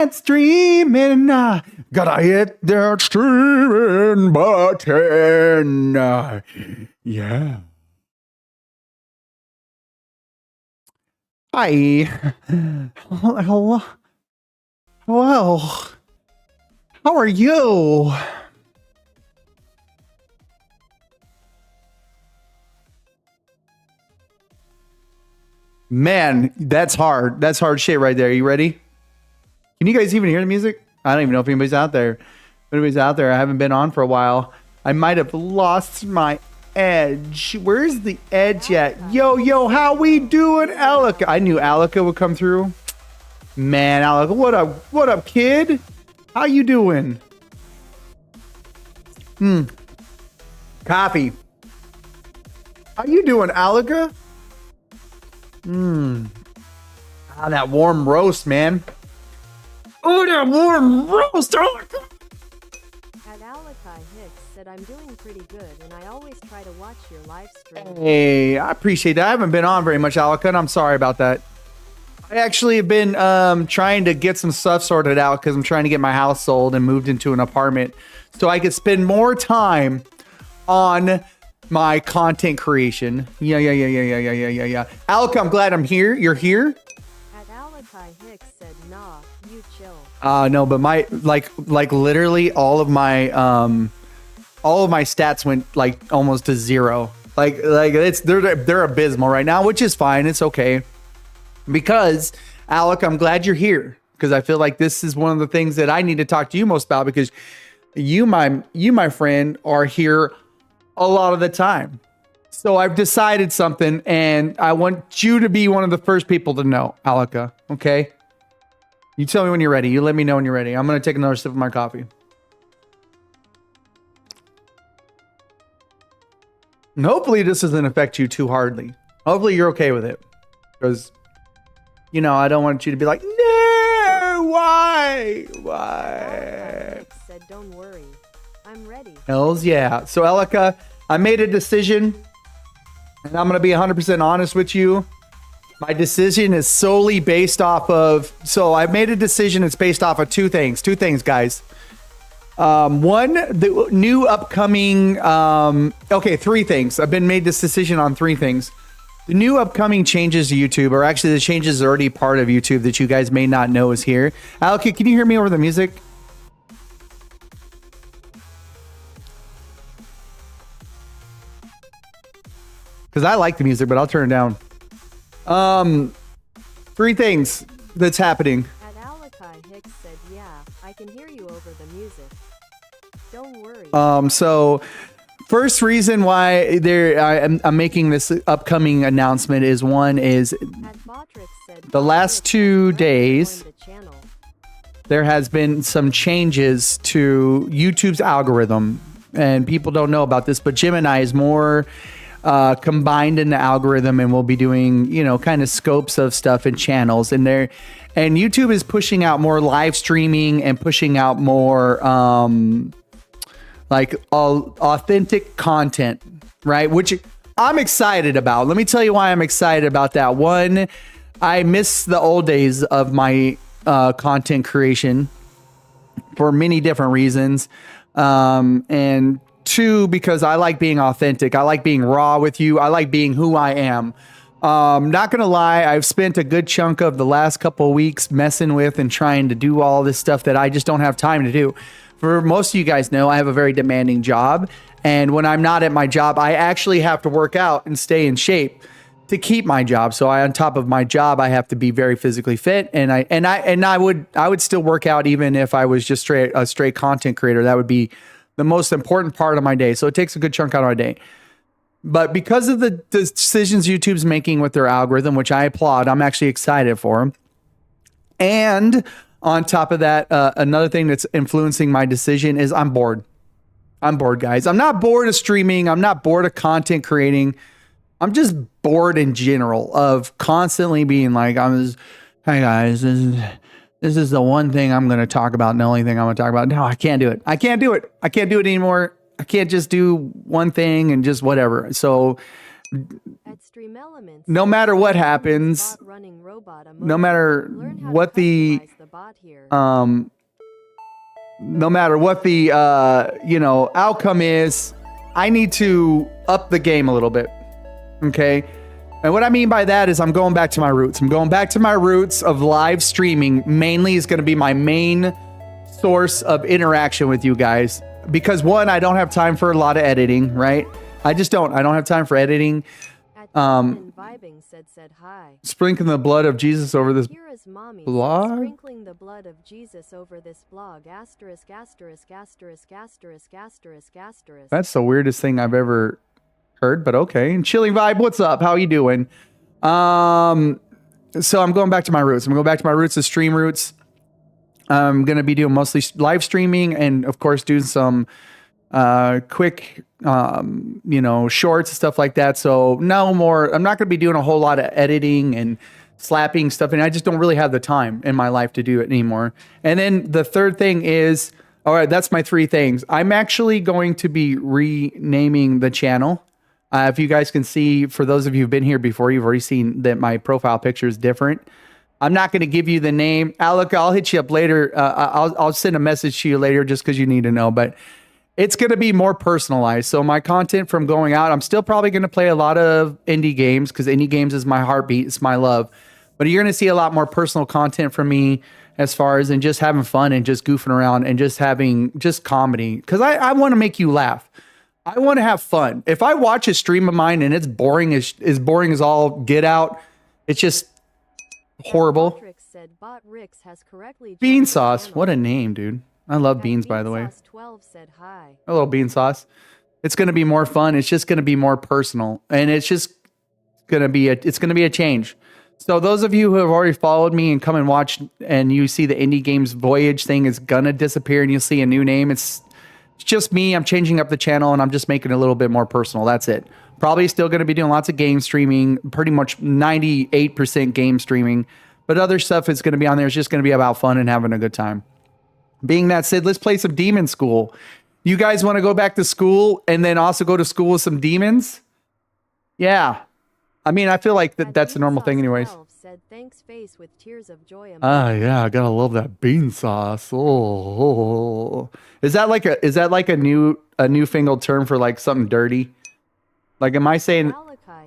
It's streaming. Gotta hit that streaming button. Yeah. Hi. Hello. Hello. How are you? Man, that's hard. That's hard shit right there. You ready? Can you guys even hear the music? I don't even know if anybody's out there. If anybody's out there, I haven't been on for a while. I might have lost my edge. Where's the edge at? Yo, how we doing, Alika? I knew Alika would come through. Man, Alika, what up, kid? How you doing? Coffee. How you doing, Alika? That warm roast, man. Oh, that warm roast! Oh my God. At Alakai Hicks said I'm doing pretty good and I always try to watch your live stream. Hey, I appreciate that. I haven't been on very much, Alika, and I'm sorry about that. I actually have been trying to get some stuff sorted out because I'm trying to get my house sold and moved into an apartment so I could spend more time on my content creation. Yeah. Alika, I'm glad I'm here. You're here? At Alakai Hicks said nah, you chill. No, but my like literally all of my stats went like almost to zero. Like they're abysmal right now, which is fine. It's okay. Because Alec, I'm glad you're here because I feel like this is one of the things that I need to talk to you most about because you my friend are here a lot of the time. So I've decided something and I want you to be one of the first people to know, Alika, okay? You tell me when you're ready. You let me know when you're ready. I'm going to take another sip of my coffee. And hopefully this doesn't affect you too hardly. Hopefully you're okay with it. Because, you know, I don't want you to be like, no, why? Alakai Hicks said don't worry, I'm ready. Hells yeah. So Alika, I made a decision and I'm going to be 100% honest with you. My decision is solely based off of, so I made a decision. It's based off of two things, guys. One, the new upcoming, three things. I've been made this decision on three things. The new upcoming changes to YouTube, or actually the changes are already part of YouTube that you guys may not know is here. Alika, can you hear me over the music? Because I like the music, but I'll turn it down. Three things that's happening. At Alakai Hicks said yeah, I can hear you over the music. Don't worry. So first reason why I'm making this upcoming announcement is one is the last 2 days there has been some changes to YouTube's algorithm and people don't know about this, but Gemini is more combined in the algorithm and we'll be doing, you know, kind of scopes of stuff and channels and YouTube is pushing out more live streaming and pushing out more like authentic content, right? Which I'm excited about. Let me tell you why I'm excited about that. One, I miss the old days of my content creation for many different reasons. And two, because I like being authentic. I like being raw with you. I like being who I am. Not gonna lie, I've spent a good chunk of the last couple of weeks messing with and trying to do all this stuff that I just don't have time to do. For most of you guys know, I have a very demanding job. And when I'm not at my job, I actually have to work out and stay in shape to keep my job. So on top of my job, I have to be very physically fit. And I would still work out even if I was just a straight content creator. That would be the most important part of my day. So it takes a good chunk out of my day. But because of the decisions YouTube's making with their algorithm, which I applaud, I'm actually excited for them. And on top of that, another thing that's influencing my decision is I'm bored. I'm bored, guys. I'm not bored of streaming. I'm not bored of content creating. I'm just bored in general of constantly being like, hey guys, this is the one thing I'm going to talk about and the only thing I'm going to talk about. No, I can't do it. I can't do it. I can't do it anymore. I can't just do one thing and just whatever. So no matter what happens, no matter what the bot here. No matter what the outcome is, I need to up the game a little bit. Okay. And what I mean by that is I'm going back to my roots. I'm going back to my roots of live streaming. Mainly is going to be my main source of interaction with you guys. Because one, I don't have time for a lot of editing, right? I don't have time for editing. Vibing said hi. Sprinkling the blood of Jesus over this Here is mommy blog. Sprinkling the blood of Jesus over this blog. Asterisk, asterisk, asterisk, asterisk, asterisk, asterisk. That's the weirdest thing I've ever heard, but okay. And Chilling Vibe, what's up? How you doing? So I'm going back to my roots. I'm going back to my roots, the stream roots. I'm going to be doing mostly live streaming and, of course, doing some quick, shorts and stuff like that. So no more, I'm not going to be doing a whole lot of editing and slapping stuff. And I just don't really have the time in my life to do it anymore. And then the third thing is, all right, that's my three things. I'm actually going to be renaming the channel. If you guys can see, for those of you who've been here before, you've already seen that my profile picture is different. I'm not going to give you the name. Alec, I'll hit you up later. I'll send a message to you later just because you need to know. But it's going to be more personalized. So my content from going out, I'm still probably going to play a lot of indie games because indie games is my heartbeat. It's my love. But you're going to see a lot more personal content from me as far as and just having fun and just goofing around and just having just comedy. Because I want to make you laugh. I want to have fun. If I watch a stream of mine and it's boring as boring as all get out, it's just horrible. Said, Bot Rix has correctly Bean Sauce, what a name, dude. I love beans, by the way. 12 said hi. Hello, Bean Sauce. It's going to be more fun. It's just going to be more personal, and it's just going to be a change. So those of you who have already followed me and come and watch, and you see the Indie Games Voyage thing is gonna disappear, and you'll see a new name. It's just me. I'm changing up the channel, and I'm just making it a little bit more personal. That's it. Probably still going to be doing lots of game streaming, pretty much 98% game streaming. But other stuff is going to be on there. It's just going to be about fun and having a good time. Being that said, let's play some Demonschool. You guys want to go back to school and then also go to school with some demons? Yeah. I mean, I feel like that's a normal thing anyways. Said, thanks face with tears of joy. Yeah, I gotta love that bean sauce. Oh. Is that like a newfangled term for like something dirty? Like, am I saying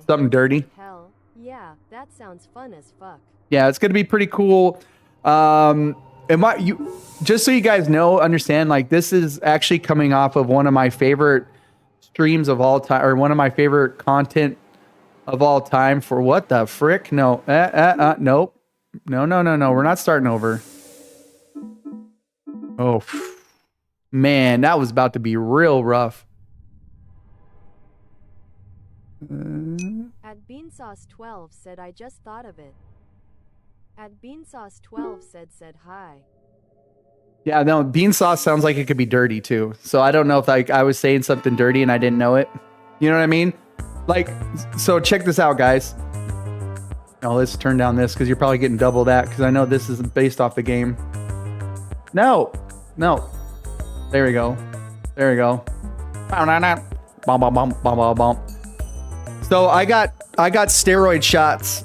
something dirty? Hell, yeah, that sounds fun as fuck. Yeah, it's gonna be pretty cool. Just so you guys understand, like this is actually coming off of one of my favorite streams of all time, or one of my favorite content of all time. For what the frick? No, nope, no. We're not starting over. Oh man, that was about to be real rough. At Beansauce12 said, I just thought of it. At Beansauce12 said hi. Yeah, no, bean sauce sounds like it could be dirty too. So I don't know if I was saying something dirty and I didn't know it. You know what I mean? Like, so check this out, guys. Now let's turn down this because you're probably getting double that because I know this is based off the game. No. There we go. So I got steroid shots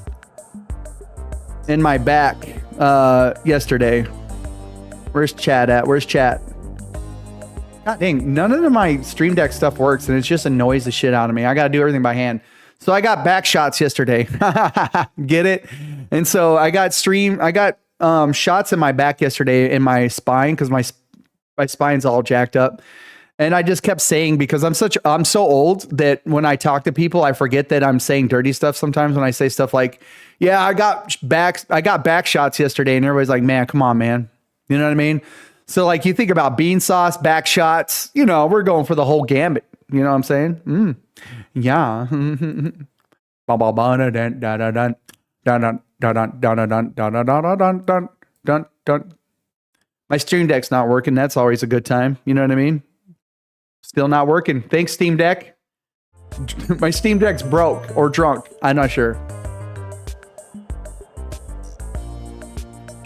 in my back yesterday. Where's chat at? Where's chat? God dang, none of my Stream Deck stuff works and it just annoys the shit out of me. I gotta do everything by hand. So I got back shots yesterday. Get it? And so I got shots in my back yesterday in my spine because my spine's all jacked up. And I just kept saying, because I'm so old that when I talk to people, I forget that I'm saying dirty stuff sometimes when I say stuff like, yeah, I got back shots yesterday, and everybody's like, man, come on, man. You know what I mean? So like you think about bean sauce, back shots, we're going for the whole gambit. You know what I'm saying? Yeah. My Stream Deck's not working. That's always a good time. You know what I mean? Still not working. Thanks, Steam Deck. My Steam Deck's broke or drunk. I'm not sure.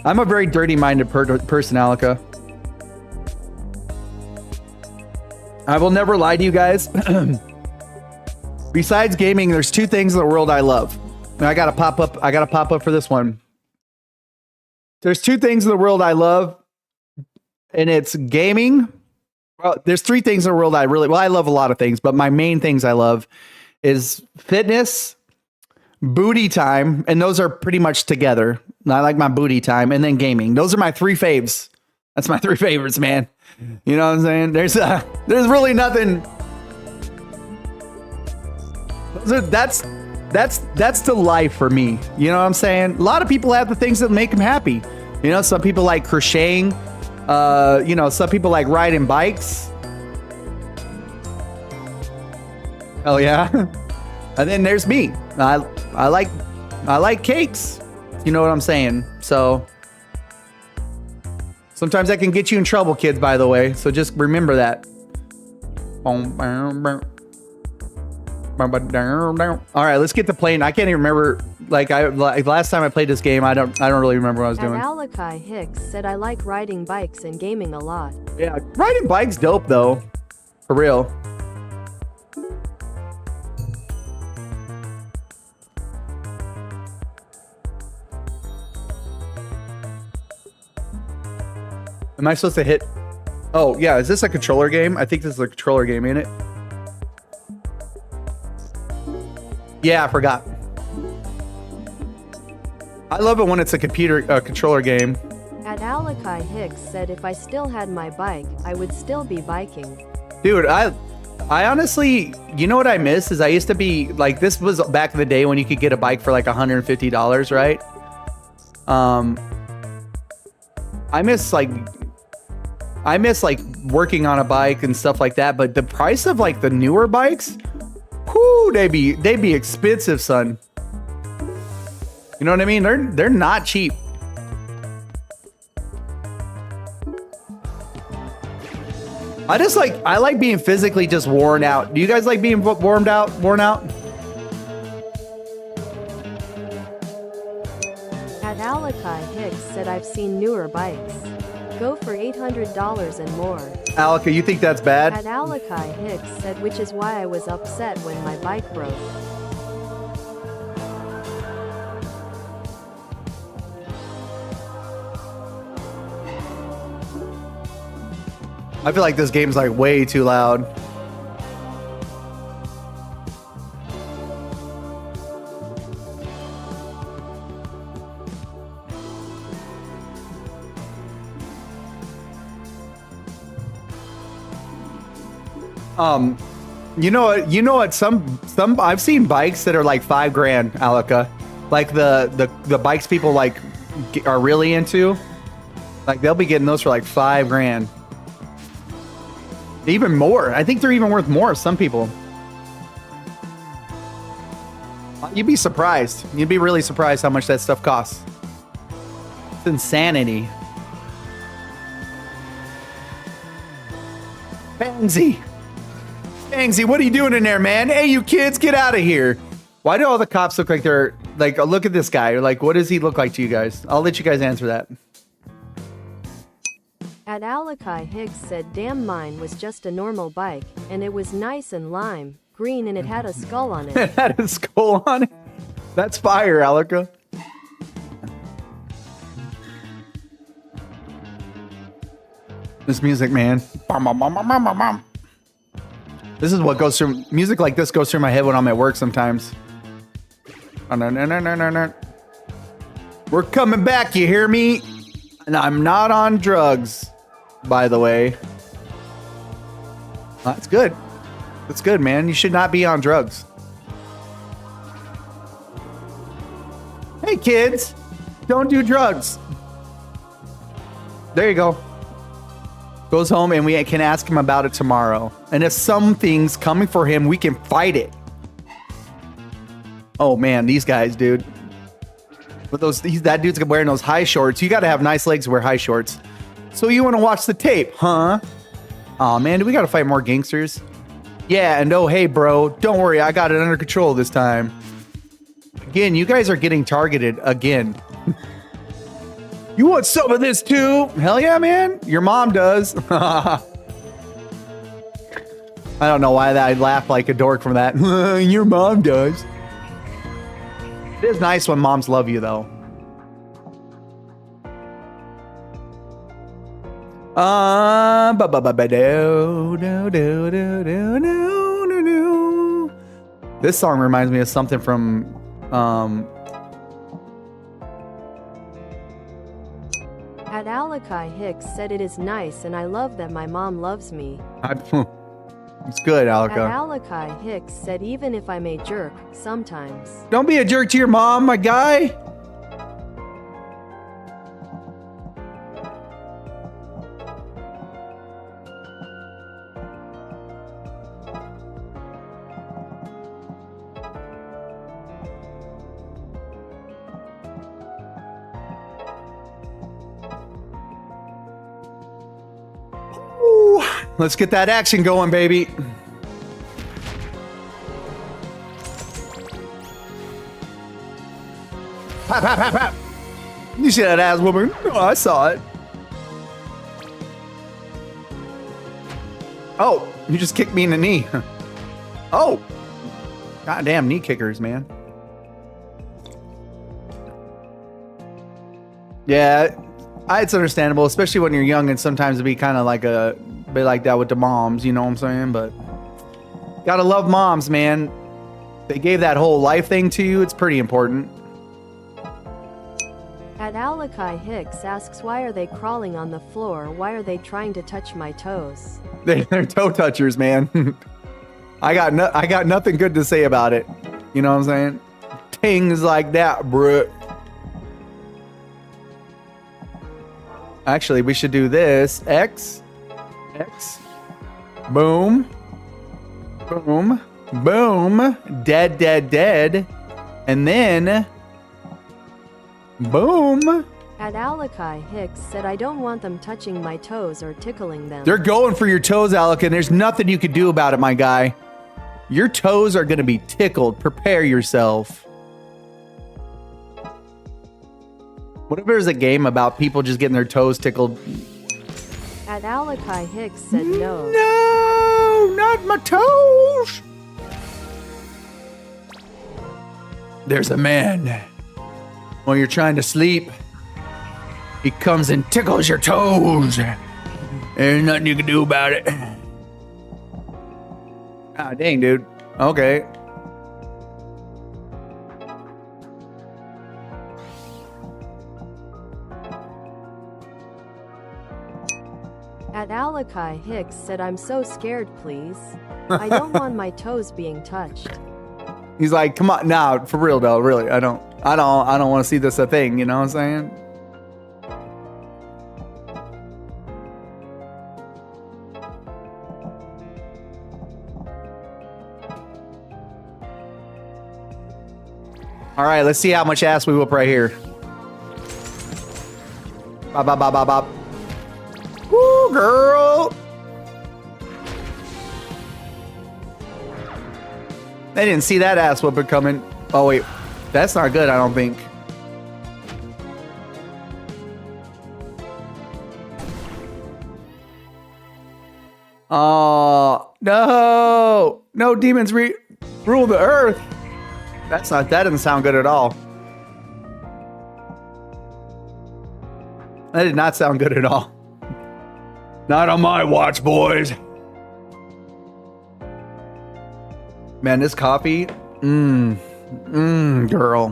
I'm a very dirty-minded person, Alika. I will never lie to you guys. Besides gaming, there's two things in the world I love. And I gotta pop up for this one. There's two things in the world I love, and it's gaming. Well, there's three things in the world I love a lot of things, but my main things I love is fitness, booty time, and those are pretty much together. I like my booty time, and then gaming. Those are my three faves. That's my three favorites, man. You know what I'm saying? There's really nothing. That's the life for me. You know what I'm saying? A lot of people have the things that make them happy. You know, some people like crocheting. You know, some people like riding bikes. Hell yeah. And then there's me. I like cakes. You know what I'm saying? So sometimes that can get you in trouble, kids, by the way. So just remember that. All right, let's get to playing. I can't even remember. Like last time I played this game, I don't really remember what I was doing. Alakai Hicks said, I like riding bikes and gaming a lot. Yeah, riding bikes dope though. For real. Am I supposed to hit? Oh, yeah. Is this a controller game? I think this is a controller game, ain't it? Yeah, I forgot. I love it when it's a controller game. At Alakai Hicks said, if I still had my bike, I would still be biking. Dude, I honestly, you know what I miss is I used to be like, this was back in the day when you could get a bike for like $150, right? I miss like working on a bike and stuff like that, but the price of like the newer bikes, whoo, they'd be expensive, son. You know what I mean? They're not cheap. I like being physically just worn out. Do you guys like being worn out? At Alakai Hicks said, I've seen newer bikes. Go for $800 and more. Alaka, you think that's bad? At Alakai Hicks said, which is why I was upset when my bike broke. I feel like this game's like way too loud. You know what? Some I've seen bikes that are like $5,000, Alaka. Like the bikes people like are really into. Like they'll be getting those for like $5,000. Even more. I think they're even worth more. Some people. You'd be surprised. You'd be really surprised how much that stuff costs. It's insanity. Bangsy, what are you doing in there, man? Hey, you kids, get out of here. Why do all the cops look like they're like, look at this guy. Like, what does he look like to you guys? I'll let you guys answer that. At Alakai Hicks said, damn, mine was just a normal bike, and it was nice and lime green, and it had a skull on it. It had a skull on it? That's fire, Alaka. This music, man. This is what goes through, music like this goes through my head when I'm at work sometimes. We're coming back, you hear me? And I'm not on drugs, by the way. That's good. That's good, man. You should not be on drugs. Hey, kids, don't do drugs. There you go. Goes home and we can ask him about it tomorrow. And if something's coming for him, we can fight it. Oh man, these guys, dude. With that dude's wearing those high shorts. You got to have nice legs to wear high shorts. So you want to watch the tape, huh? Oh man, do we got to fight more gangsters? Yeah, and oh hey bro, don't worry, I got it under control this time. Again, you guys are getting targeted again. You want some of this too? Hell yeah, man. Your mom does. I don't know why I laugh like a dork from that. Your mom does. It is nice when moms love you, though. This song reminds me of something from At Alakai Hicks said it is nice and I love that my mom loves me. It's good, At Alka. Alakai Hicks said even if I'm a jerk, sometimes. Don't be a jerk to your mom, my guy. Ooh, let's get that action going, baby. Pap, pap, pap, pap. You see that ass woman? Oh, I saw it. Oh, you just kicked me in the knee. Oh. Goddamn knee kickers, man. Yeah, it's understandable, especially when you're young, and sometimes it'd be kind of like a bit like that with the moms, you know what I'm saying? But gotta love moms, man. They gave that whole life thing to you. It's pretty important. At Alakai Hicks asks why are they crawling on the floor? Why are they trying to touch my toes? They're toe touchers, man. I got nothing good to say about it. You know what I'm saying? Things like that, bruh. Actually, we should do this. X. Boom. Boom. Boom. Dead, dead, dead. And then... boom. At Alakai Hicks said I don't want them touching my toes or tickling them. They're going for your toes, Alec, and there's nothing you can do about it, my guy. Your toes are going to be tickled. Prepare yourself. What if there's a game about people just getting their toes tickled? At Alakai Hicks said no. No, not my toes. There's a man. While you're trying to sleep, he comes and tickles your toes. There's nothing you can do about it. Ah, dang, dude. Okay. At Alakai Hicks said I'm so scared, please. I don't want my toes being touched. He's like, come on, nah, for real though, really. I don't want to see this a thing, you know what I'm saying? All right, let's see how much ass we whoop right here. Bop, bop, bop, bop, bop. Woo, girl. They didn't see that ass whooping coming. Oh, wait. That's not good, I don't think. Oh, no. No, demons rule the earth. That doesn't sound good at all. That did not sound good at all. Not on my watch, boys. Man, this coffee. Girl. Girl.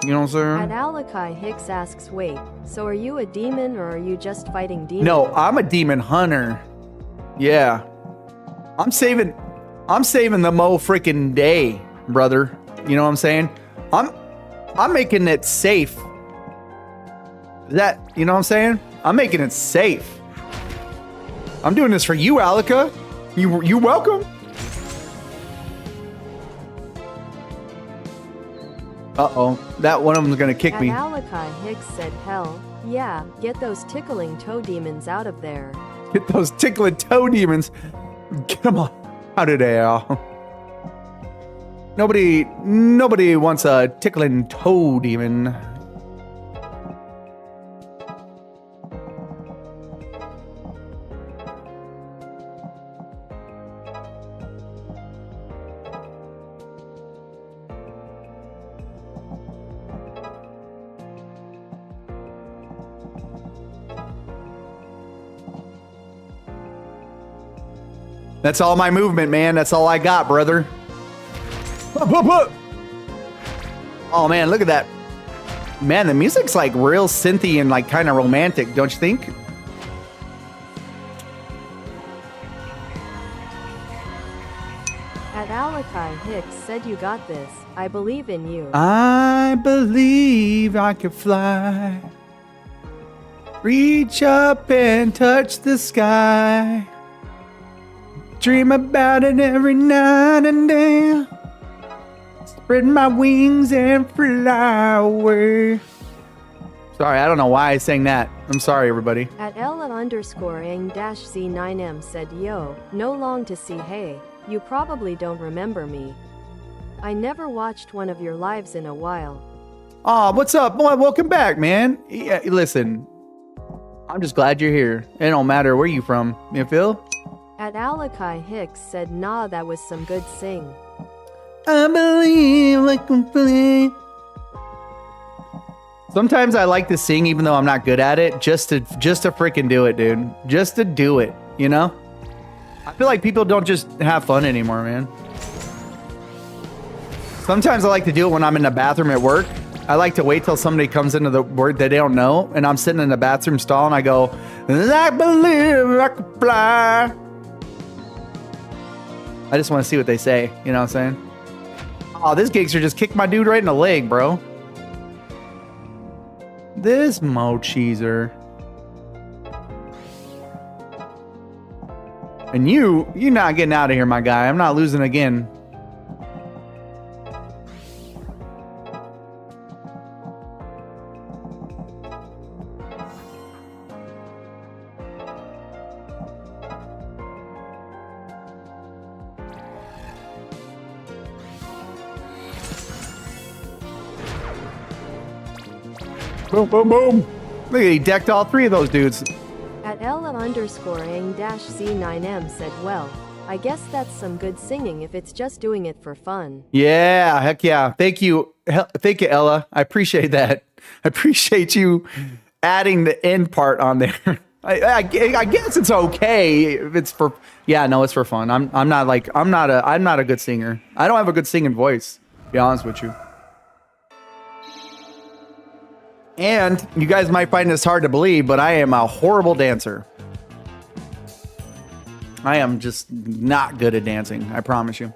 You know what I'm saying? At Alakai Hicks asks, wait, so are you a demon or are you just fighting demons? No, I'm a demon hunter. Yeah. I'm saving the mo freaking day, brother. You know what I'm saying? I'm making it safe. You know what I'm saying? I'm making it safe. I'm doing this for you, Alika. You welcome. Uh-oh. That one of them's gonna kick me. At Alakai Hicks said, hell, yeah, get those tickling toe demons out of there. Get those tickling toe demons. Get them out of there. Nobody wants a tickling toe demon. That's all my movement, man. That's all I got, brother. Oh, man, look at that. Man, the music's like real synthy and like kind of romantic, don't you think? At Alakai Hicks said you got this. I believe in you. I believe I can fly. Reach up and touch the sky. Dream about it every night and day. Spread my wings and fly away. Sorry, I don't know why I sang that. I'm sorry, everybody. At Ella_ang-Z9M said yo, no long to see hey. You probably don't remember me. I never watched one of your lives in a while. Oh, what's up? Boy, welcome back, man. Yeah, listen, I'm just glad you're here. It don't matter where you from. You feel? At Alakai Hicks said nah, that was some good sing. I believe I can play. Sometimes I like to sing even though I'm not good at it, just to freaking do it, dude. Just to do it, you know? I feel like people don't just have fun anymore, man. Sometimes I like to do it when I'm in the bathroom at work. I like to wait till somebody comes into the word that they don't know, and I'm sitting in the bathroom stall and I go, I believe I can fly. I just want to see what they say, you know what I'm saying? Oh, this gangster just kicked my dude right in the leg, bro. This Mo Cheeser. And you're not getting out of here, my guy. I'm not losing again. Boom, boom, boom. Look at he decked all three of those dudes. At Ella_ang-Z9M said well, I guess that's some good singing if it's just doing it for fun. Yeah, heck yeah. Thank you. Thank you, Ella. I appreciate that. I appreciate you adding the end part on there. I guess it's okay if it's for, yeah, no, it's for fun. I'm not a good singer. I don't have a good singing voice, to be honest with you. And you guys might find this hard to believe, but I am a horrible dancer. I am just not good at dancing, I promise you.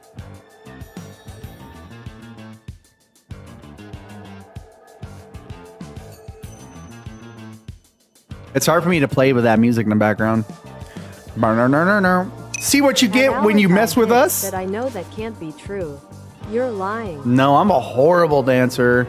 It's hard for me to play with that music in the background. See what you get when you mess with us? That I know that can't be true. You're lying. No, I'm a horrible dancer.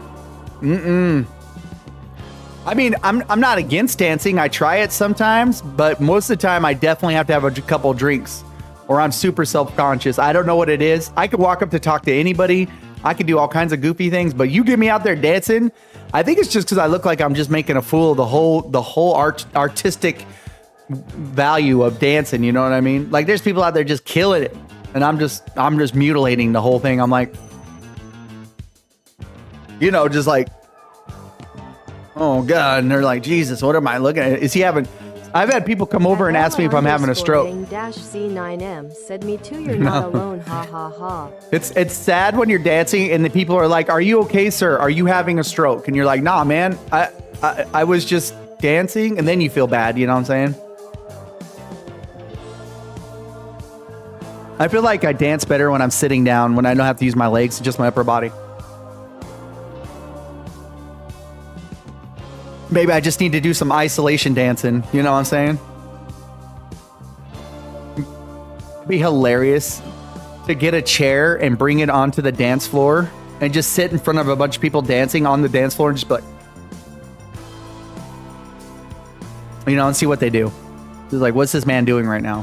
I mean, I'm not against dancing. I try it sometimes, but most of the time I definitely have to have a couple drinks or I'm super self-conscious. I don't know what it is. I could walk up to talk to anybody. I could do all kinds of goofy things, but you get me out there dancing, I think it's just because I look like I'm just making a fool of the whole artistic value of dancing. You know what I mean? Like there's people out there just killing it, and I'm just mutilating the whole thing. I'm like, you know, just like, oh God, and they're like, Jesus, what am I looking at? Is he having? I've had people come over and ask me if I'm having a stroke. _ang-Z9M said me too. You're not alone. Ha ha ha. It's sad when you're dancing and the people are like, "Are you okay, sir? Are you having a stroke?" And you're like, "Nah, man. I was just dancing," and then you feel bad. You know what I'm saying? I feel like I dance better when I'm sitting down, when I don't have to use my legs, just my upper body. Maybe I just need to do some isolation dancing. You know what I'm saying? It'd be hilarious to get a chair and bring it onto the dance floor and just sit in front of a bunch of people dancing on the dance floor and just be like, you know, and see what they do. It's like, what's this man doing right now?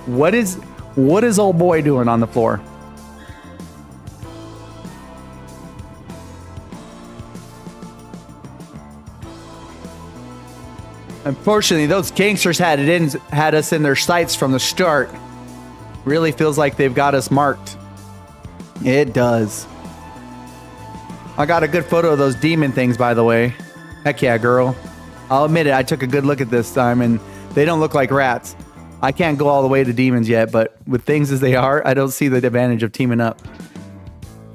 What is old boy doing on the floor? Unfortunately, those gangsters had us in their sights from the start. Really feels like they've got us marked. It does. I got a good photo of those demon things, by the way. Heck yeah, girl. I'll admit it, I took a good look at this time, and they don't look like rats. I can't go all the way to demons yet, but with things as they are, I don't see the advantage of teaming up.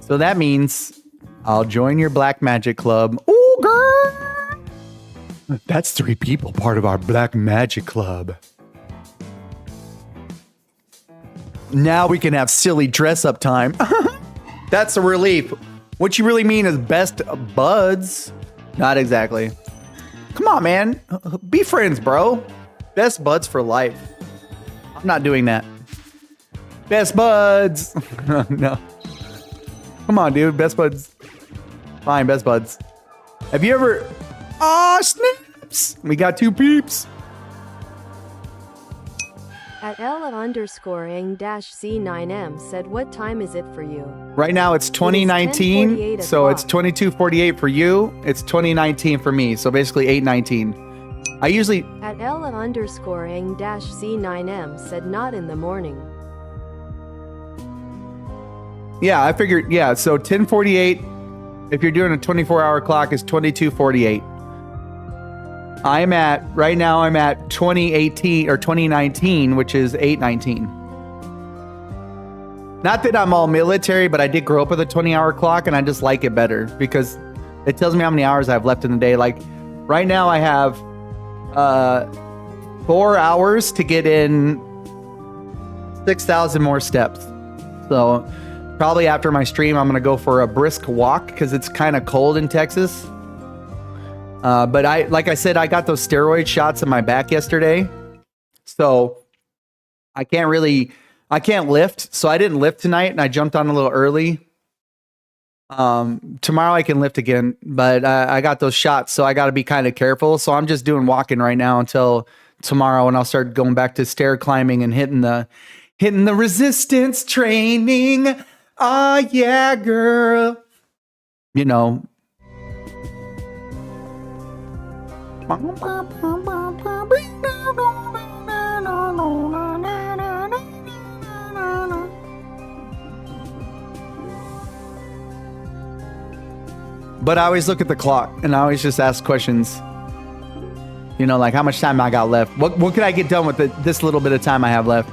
So that means I'll join your black magic club. Ooh, girl! That's 3 people part of our black magic club. Now we can have silly dress up time. That's a relief. What you really mean is best buds. Not exactly. Come on, man. Be friends, bro. Best buds for life. I'm not doing that. Best buds. No. Come on, dude. Best buds. Fine, best buds. Have you ever... Aw, snaps. We got 2 peeps. At Ella_ang-C9M said, what time is it for you? Right now it's 2019, so it's 22:48 for you. It's 2019 for me, so basically 8:19. I usually... At Ella_ang-C9M said, not in the morning. Yeah, I figured, yeah, so 10:48, if you're doing a 24-hour clock, is 22:48. Right now I'm at 2018 or 2019, which is 8:19. Not that I'm all military, but I did grow up with a 20-hour clock and I just like it better because it tells me how many hours I have left in the day. Like right now I have 4 hours to get in 6,000 more steps. So probably after my stream, I'm going to go for a brisk walk because it's kind of cold in Texas. But like I said, I got those steroid shots in my back yesterday. So I can't lift. So I didn't lift tonight and I jumped on a little early. Tomorrow I can lift again, but I got those shots. So I got to be kind of careful. So I'm just doing walking right now until tomorrow. And I'll start going back to stair climbing and hitting the resistance training. Oh yeah, girl. You know, but I always look at the clock and I always just ask questions. You know, like how much time I got left? What can I get done with this little bit of time I have left?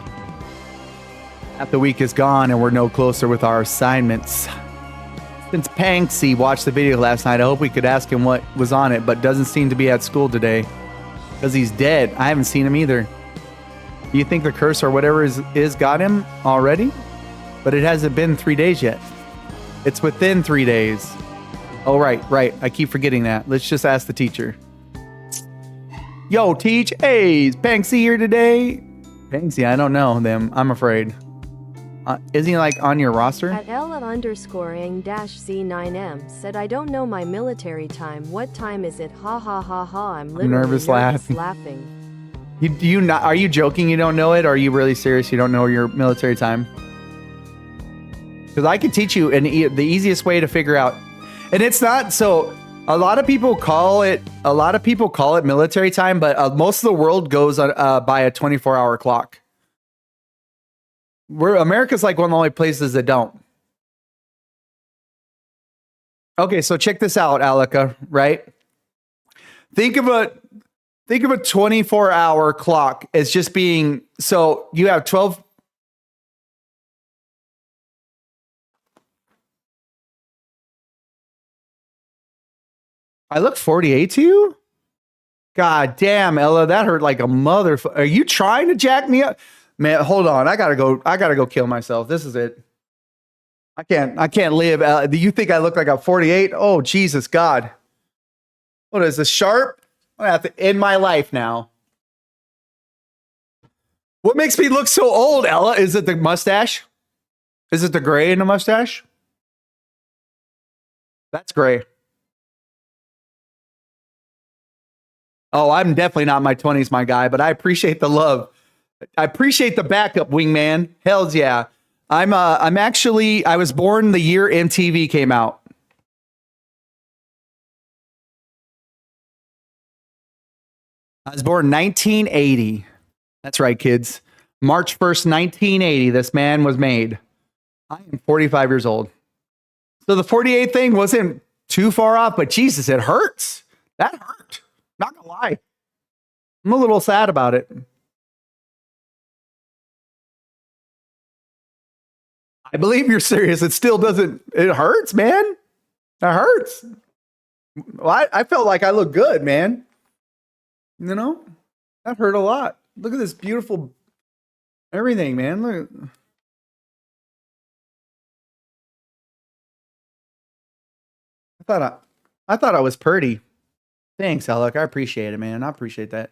Half the week is gone and we're no closer with our assignments. Since Panksy watched the video last night, I hope we could ask him what was on it, but doesn't seem to be at school today because he's dead. I haven't seen him either. Do you think the curse or whatever is got him already? But it hasn't been 3 days yet. It's within 3 days. Oh, right. I keep forgetting that. Let's just ask the teacher. Yo, teach. Hey, is Panksy here today? Panksy, I don't know them. I'm afraid. Isn't he like on your roster? At Ella_ang-C9M said, I don't know my military time. What time is it? Ha ha ha ha. I'm literally nervous laughing. Are you joking? You don't know it? Or are you really serious? You don't know your military time? Because I can teach you the easiest way to figure out. And it's not so. A lot of people call it military time, but most of the world goes by a 24-hour clock. America's like one of the only places that don't. Okay, so check this out, Alika, right? Think of a 24-hour clock as just being, so you have 12. I look 48 to you? God damn, Ella, that hurt like a motherfucker. Are you trying to jack me up? Man, hold on. I gotta go kill myself. This is it. I can't live. Do you think I look like I'm 48? Oh, Jesus God. What is this, sharp? I have to end my life now. What makes me look so old, Ella? Is it the mustache? Is it the gray in the mustache? That's gray. Oh, I'm definitely not in my 20s, my guy, but I appreciate the love. I appreciate the backup, wingman. Hells yeah. I was born the year MTV came out. I was born 1980. That's right, kids. March 1st, 1980, this man was made. I am 45 years old. So the 48 thing wasn't too far off, but Jesus, it hurts. That hurt. Not gonna lie. I'm a little sad about it. I believe you're serious. It still doesn't, it hurts, man. It hurts. Well, I felt like I look good, man. You know, that hurt a lot. Look at this beautiful everything, man. Look. I thought I was pretty. Thanks, Alec. I appreciate it, man. I appreciate that.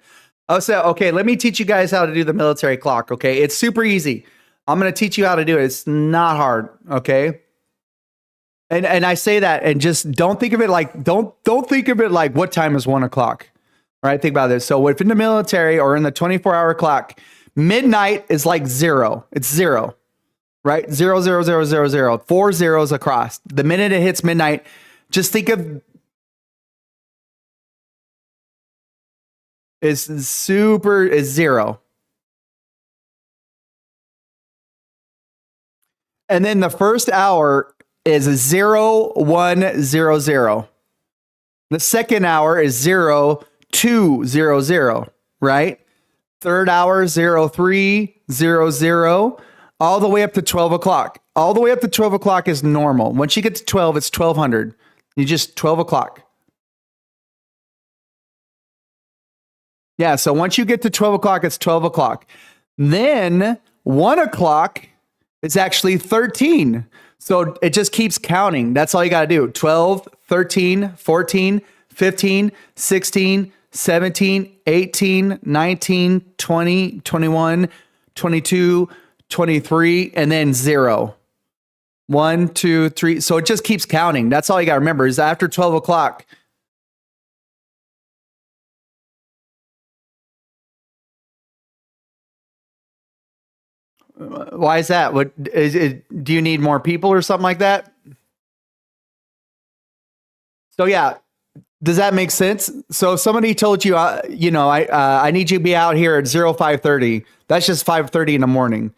Oh, so okay, let me teach you guys how to do the military clock. Okay, it's super easy. I'm gonna teach you how to do it. It's not hard. Okay. And I say that, and just don't think of it like don't think of it like what time is 1 o'clock. All right, think about this. So if in the military or in the 24-hour clock, midnight is like 0. It's 0, right? 0, 0, 0, 0, 0. 4 zeros across. The minute it hits midnight, just think of is 0. And then the first hour is 0, 1, 0, 0. The second hour is 0, 2, 0, 0, right? Third hour, 0, 3, 0, 0, all the way up to 12 o'clock. All the way up to 12 o'clock is normal. Once you get to 12, it's 1200. You just 12 o'clock. Yeah, so once you get to 12 o'clock, it's 12 o'clock. Then 1 o'clock is actually 13. So it just keeps counting. That's all you got to do. 12, 13, 14, 15, 16, 17, 18, 19, 20, 21, 22, 23, and then 0. 1, 2, 3. So it just keeps counting. That's all you got to remember is after 12 o'clock. Why is that? What is it? Do you need more people or something like that? So yeah, does that make sense? So if somebody told you, I need you to be out here at 0530. That's just 5:30 in the morning.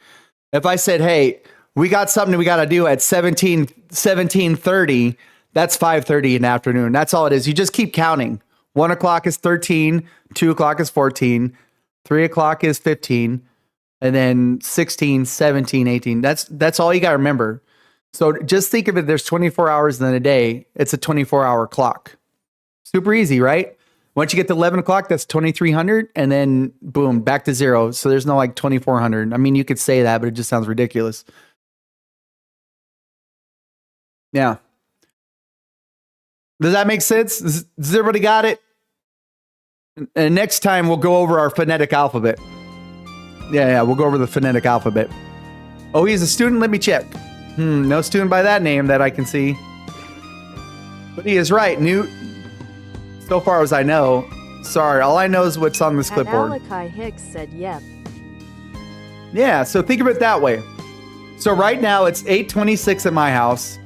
If I said, hey, we got something we got to do at 17:30, that's 5:30 in the afternoon. That's all it is. You just keep counting. 1 o'clock is 13, 2 o'clock is 14, 3 o'clock is 15. And then 16, 17, 18. That's all you got to remember. So just think of it. There's 24 hours in a day. It's a 24-hour clock. Super easy, right? Once you get to 11 o'clock, that's 2300. And then boom, back to 0. So there's no like 2400. I mean, you could say that, but it just sounds ridiculous. Yeah. Does that make sense? Does everybody got it? And next time we'll go over our phonetic alphabet. Yeah, we'll go over the phonetic alphabet. Oh, he's a student? Let me check. No student by that name that I can see. But he is right. New, so far as I know. Sorry, all I know is what's on this clipboard. Alakai Hicks said yep. Yeah, so think of it that way. So right now it's 8:26 at my house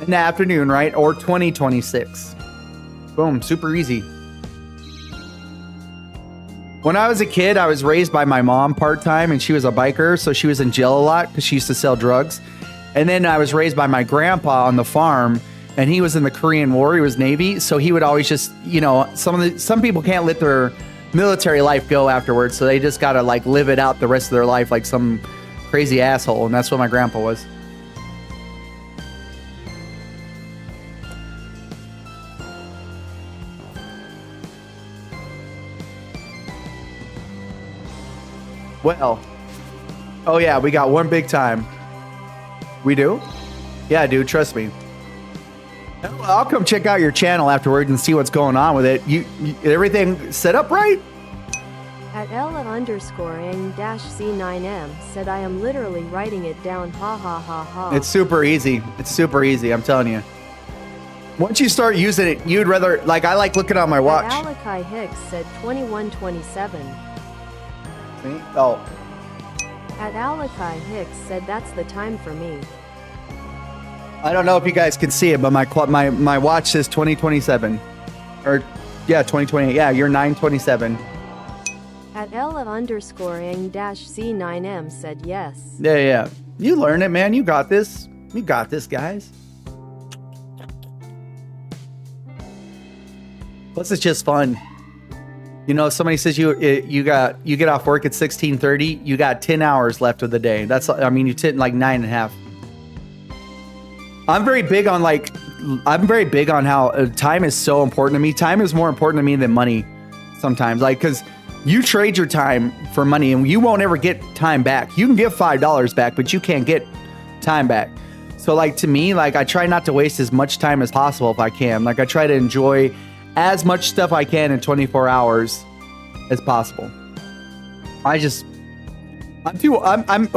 in the afternoon, right? Or 20:26. Boom, super easy. When I was a kid, I was raised by my mom part-time, and she was a biker, so she was in jail a lot because she used to sell drugs. And then I was raised by my grandpa on the farm, and he was in the Korean War. He was Navy, so he would always just, some people can't let their military life go afterwards, so they just got to like live it out the rest of their life like some crazy asshole, and that's what my grandpa was. Well, oh yeah, we got one big time. We do? Yeah, dude, trust me. I'll come check out your channel afterwards and see what's going on with it. You everything set up right? At Ella_ang-C9M said I am literally writing it down, ha ha ha ha. It's super easy. It's super easy, I'm telling you. Once you start using it, you'd rather, like, I like looking on my watch. Alakai Hicks said 2127. Oh. At Alakai Hicks said that's the time for me. I don't know if you guys can see it, but my watch says 2027. Or, yeah, 2028. Yeah, you're 927. At Ella_ang-C9M said yes. Yeah. You learn it, man. You got this. You got this, guys. Plus, it's just fun. You know, if somebody says you get off work at 16:30, you got 10 hours left of the day. You took like 9.5. I'm very big on how time is so important to me. Time is more important to me than money sometimes. Like, because you trade your time for money and you won't ever get time back. You can get $5 back, but you can't get time back. So like to me, like I try not to waste as much time as possible if I can. Like I try to enjoy as much stuff I can in 24 hours as possible.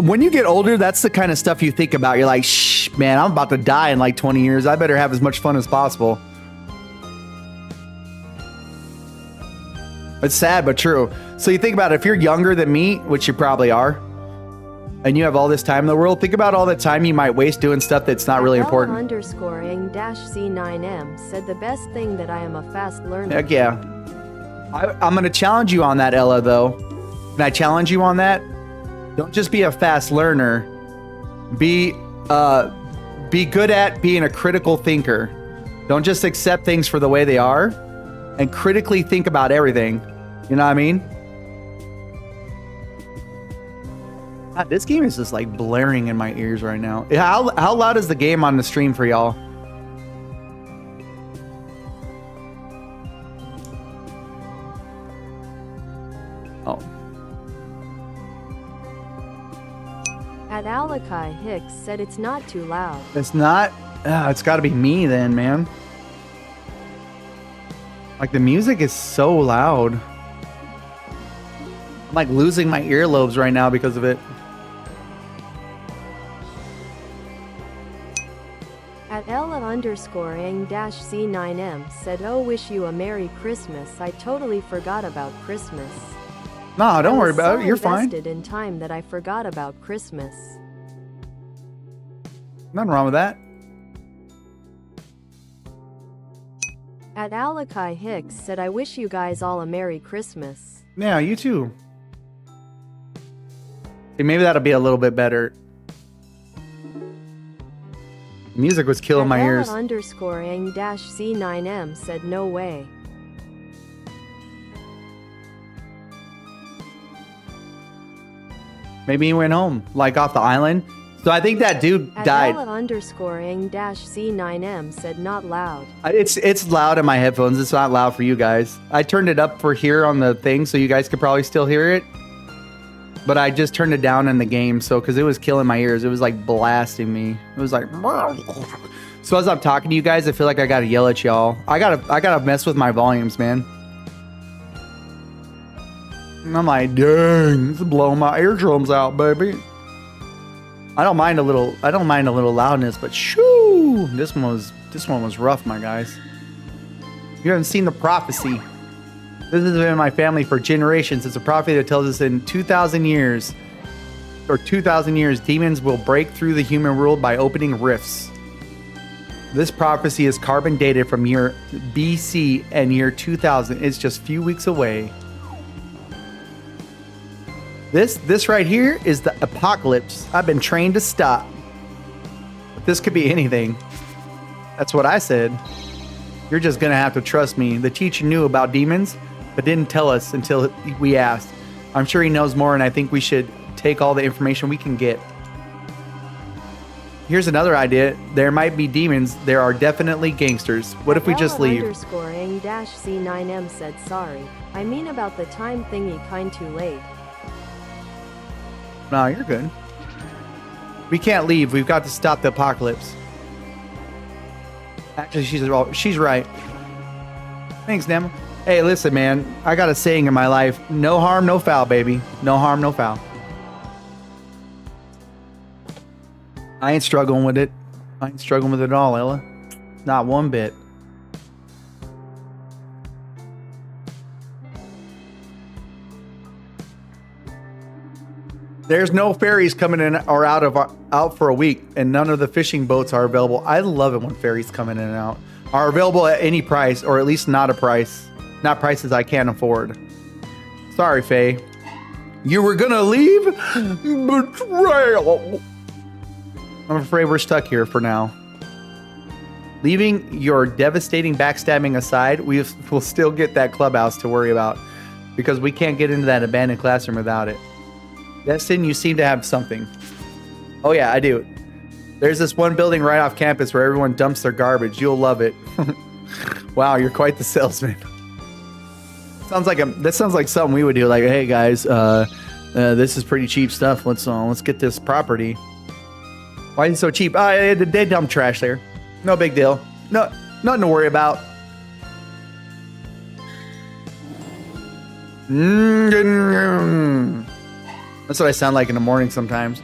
When you get older, that's the kind of stuff you think about. You're like, shh, man, I'm about to die in like 20 years. I better have as much fun as possible. It's sad, but true. So you think about it, if you're younger than me, which you probably are, and you have all this time in the world, think about all the time you might waste doing stuff that's not really important. _ing-C9M said the best thing that I am a fast learner. Heck yeah. I'm going to challenge you on that, Ella, though. Can I challenge you on that? Don't just be a fast learner. Be good at being a critical thinker. Don't just accept things for the way they are and critically think about everything. You know what I mean? God, this game is just like blaring in my ears right now. How loud is the game on the stream for y'all? Oh. At Alakai Hicks said it's not too loud. It's not? It's got to be me then, man. Like the music is so loud. I'm like losing my earlobes right now because of it. At Ella_ing-C9M said, oh, wish you a Merry Christmas. I totally forgot about Christmas. No, don't worry about it. You're fine. Invested in time that I forgot about Christmas. Nothing wrong with that. At Alakai Hicks said, I wish you guys all a Merry Christmas. Yeah, you too. See, maybe that'll be a little bit better. Music was killing my ears. _ing-C9M said, no way. Maybe he went home, like off the island. So I think that dude died. _ing-C9M said, not loud. It's loud in my headphones. It's not loud for you guys. I turned it up for here on the thing, so you guys could probably still hear it. But I just turned it down in the game, so because it was killing my ears. It was like blasting me. It was like. So as I'm talking to you guys, I feel like I gotta yell at y'all. I gotta mess with my volumes, man. And I'm like, dang, it's blowing my eardrums out, baby. I don't mind a little loudness, but shoo, this one was rough, my guys. You haven't seen the prophecy. This has been in my family for generations. It's a prophecy that tells us in 2,000 years, demons will break through the human world by opening rifts. This prophecy is carbon dated from year BC and year 2000. It's just a few weeks away. This right here is the apocalypse. I've been trained to stop. But this could be anything. That's what I said. You're just gonna have to trust me. The teacher knew about demons, but didn't tell us until we asked. I'm sure he knows more, and I think we should take all the information we can get. Here's another idea. There might be demons. There are definitely gangsters. What if we just leave? _ing-C9M said, sorry. I mean about the time thingy, kind too late. No, you're good. We can't leave. We've got to stop the apocalypse. Actually, she's right. Thanks, Dem. Hey, listen, man. I got a saying in my life. No harm, no foul, baby. No harm, no foul. I ain't struggling with it. I ain't struggling with it at all, Ella. Not one bit. There's no ferries coming in or out for a week, and none of the fishing boats are available. I love it when ferries come in and out. Are available at any price, or at least not prices I can't afford. Sorry, Faye. You were gonna leave? Betrayal. I'm afraid we're stuck here for now. Leaving your devastating backstabbing aside, we'll still get that clubhouse to worry about, because we can't get into that abandoned classroom without it. Destin, you seem to have something. Oh yeah, I do. There's this one building right off campus where everyone dumps their garbage. You'll love it. Wow, you're quite the salesman. That sounds like something we would do. Like, hey guys, this is pretty cheap stuff. Let's get this property. Why is it so cheap? They dump trash there. No big deal. No, nothing to worry about. That's what I sound like in the morning sometimes.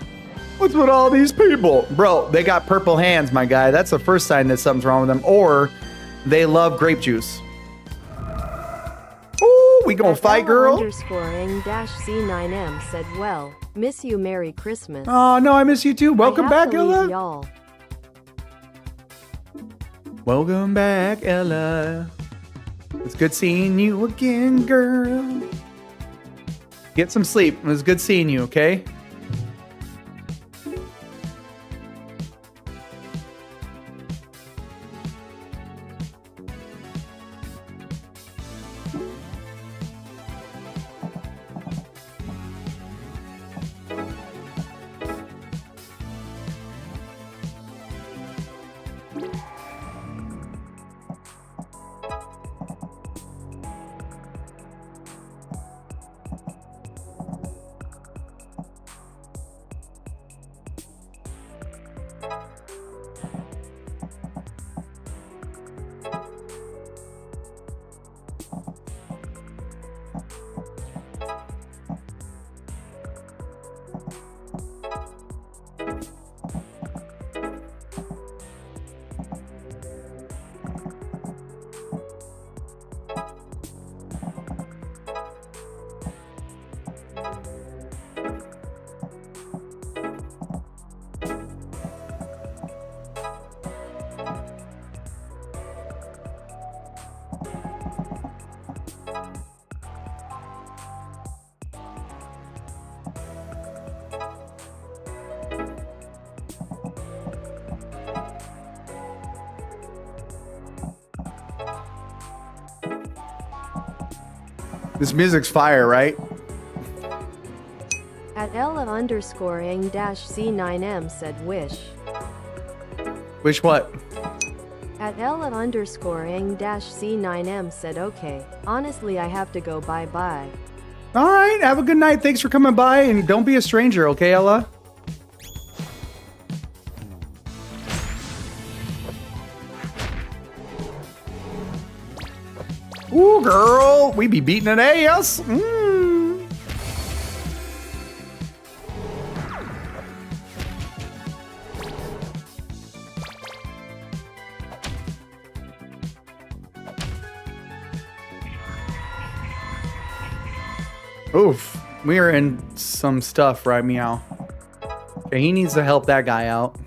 What's with all these people? Bro, they got purple hands, my guy. That's the first sign that something's wrong with them. Or they love grape juice. Ooh, we gonna fight, girl? _ng-c9m said, well, miss you, Merry Christmas. Oh, no, I miss you too. Welcome back, Ella. Y'all. Welcome back, Ella. It's good seeing you again, girl. Get some sleep. It was good seeing you, okay? This music's fire, right? At Ella_ng-c9m said, wish. Wish what? At Ella_ng-c9m said, okay. Honestly, I have to go. Bye-bye. All right, have a good night. Thanks for coming by, and don't be a stranger, okay, Ella? Ooh, girl, we be beating an ass. Oof, we are in some stuff, right, Meow? Okay, he needs to help that guy out.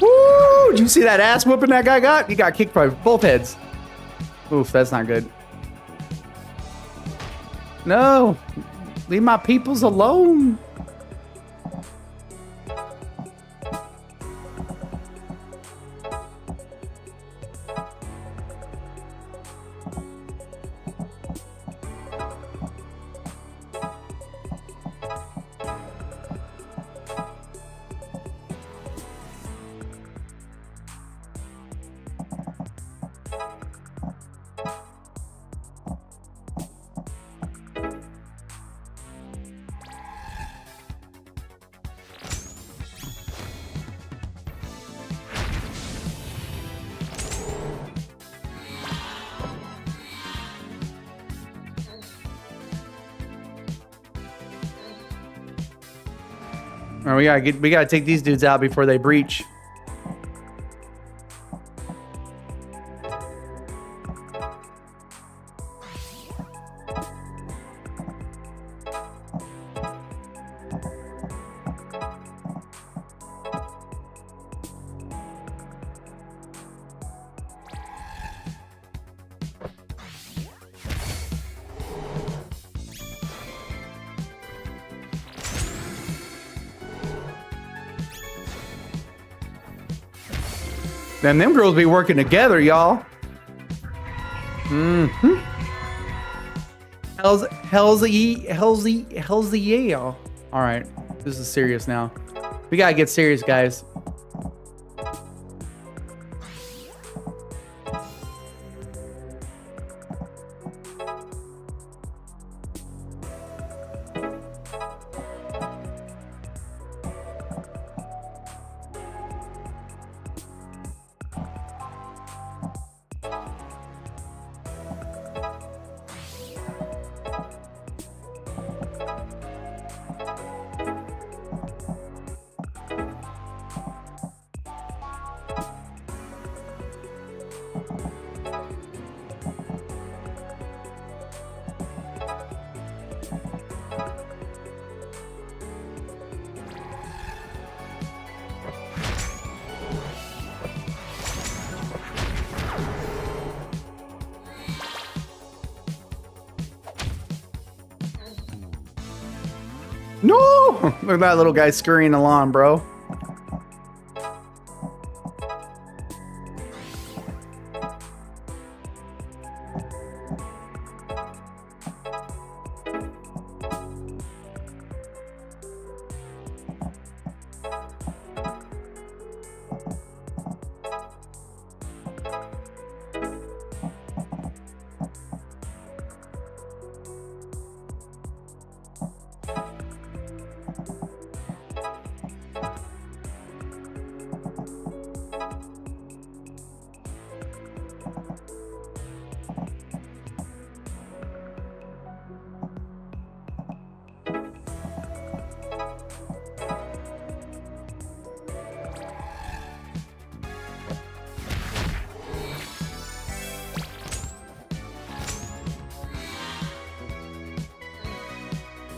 Woo! Did you see that ass whooping that guy got? He got kicked by both heads. Oof, that's not good. No, leave my peoples alone. Or we gotta take these dudes out before they breach. Them girls be working together, y'all. Mm-hmm. Hell's the yeah, y'all. All right, this is serious now. We gotta get serious, guys. No! Look at that little guy scurrying along, bro.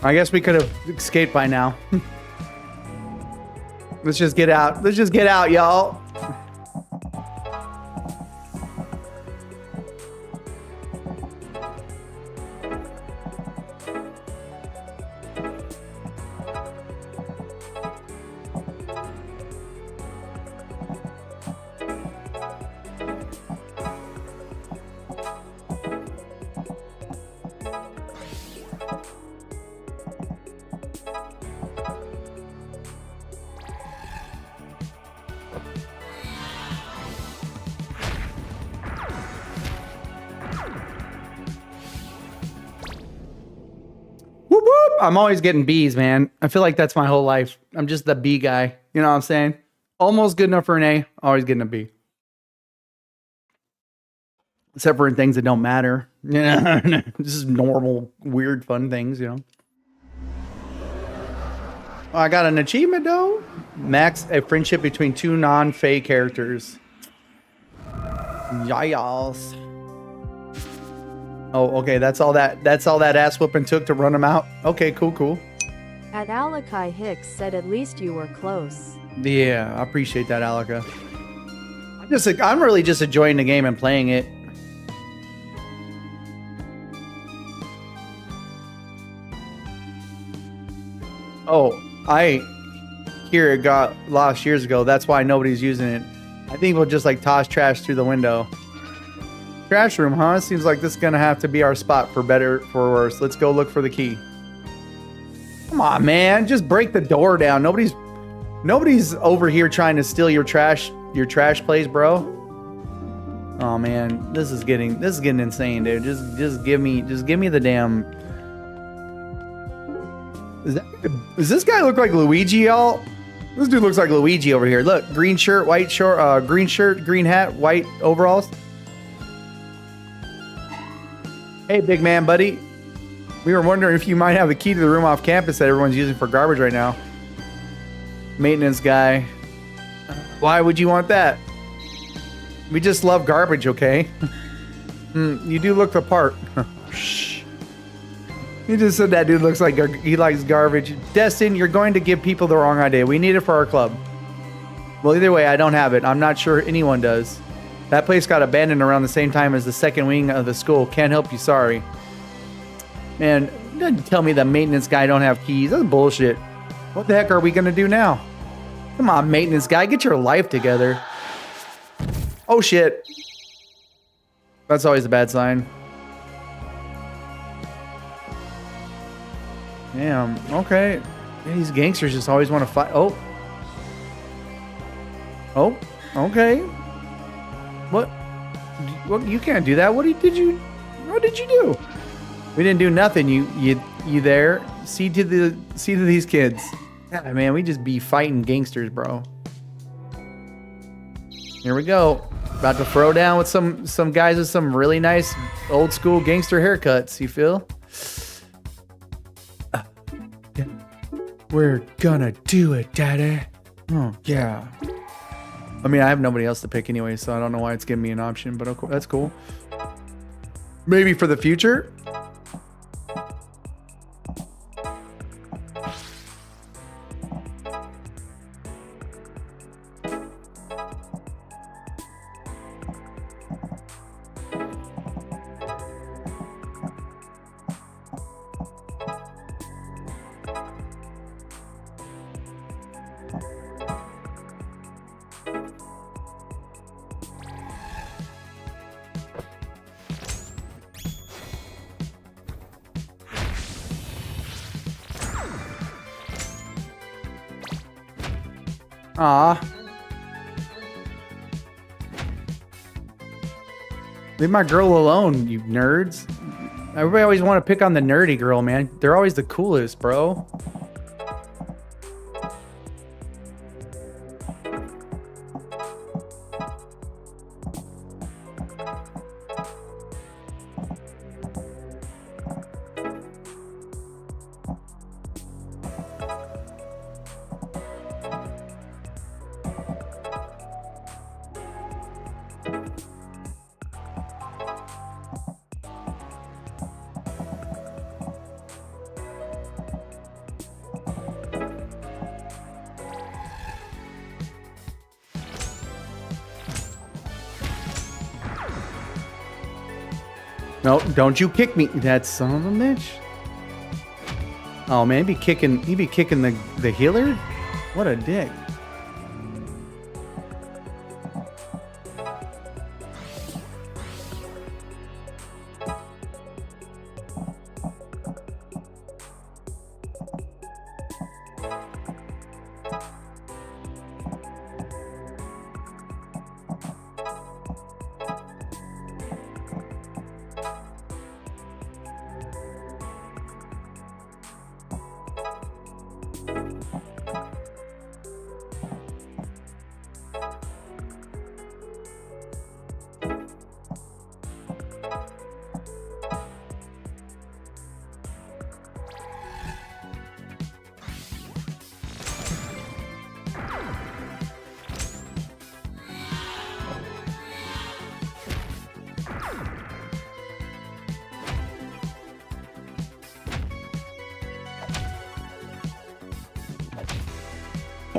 I guess we could have escaped by now. Let's just get out. Let's just get out, y'all. Whoop, whoop. I'm always getting B's, man. I feel like that's my whole life. I'm just the B guy. You know what I'm saying? Almost good enough for an A, always getting a B. Except for in things that don't matter. Yeah, this is normal, weird, fun things, you know. Oh, I got an achievement though. Max a friendship between two non-Fae characters. Yas. Oh, okay. That's all that ass whooping took to run him out. Okay, cool. At Alakai Hicks said at least you were close. Yeah, I appreciate that, Alaka. I'm really just enjoying the game and playing it. Oh, I hear it got lost years ago. That's why nobody's using it. I think we'll just like toss trash through the window. Trash room, huh? Seems like this is gonna have to be our spot for better, for worse. Let's go look for the key. Come on, man. Just break the door down. Nobody's over here trying to steal your trash plays, bro. Oh man, this is getting insane, dude. Just give me the damn. Does this guy look like Luigi, y'all? This dude looks like Luigi over here. Look, green shirt, white short, green shirt, green hat, white overalls. Hey, big man, buddy. We were wondering if you might have the key to the room off campus that everyone's using for garbage right now. Maintenance guy. Why would you want that? We just love garbage, okay? You do look the part. Shh. You just said that dude looks like he likes garbage. Destin, you're going to give people the wrong idea. We need it for our club. Well, either way, I don't have it. I'm not sure anyone does. That place got abandoned around the same time as the second wing of the school. Can't help you, sorry. Man, don't tell me the maintenance guy don't have keys. That's bullshit. What the heck are we gonna do now? Come on, maintenance guy, get your life together. Oh shit. That's always a bad sign. Damn, okay. Yeah, these gangsters just always want to fight. Oh. Oh, okay. What? You can't do that. What did you do? We didn't do nothing. You there? See to these kids. Yeah, man, we just be fighting gangsters, bro. Here we go. About to throw down with some guys with some really nice old school gangster haircuts. You feel? We're gonna do it, Daddy. Oh yeah. I mean, I have nobody else to pick anyway, so I don't know why it's giving me an option, but okay, that's cool. Maybe for the future. Aw. Leave my girl alone, you nerds. Everybody always want to pick on the nerdy girl, man. They're always the coolest, bro. No, don't you kick me, that son of a bitch. Oh man, he be kicking the healer? What a dick.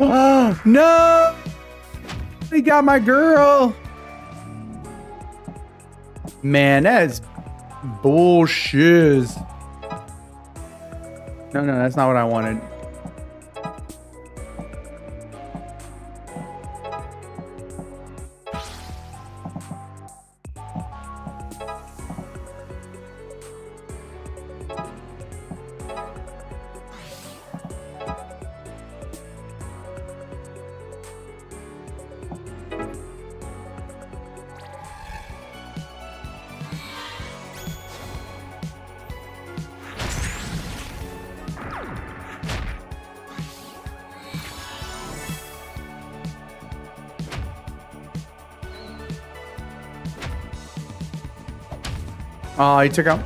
Oh, no! He got my girl! Man, that is bullshit. No, that's not what I wanted. Oh, he took out.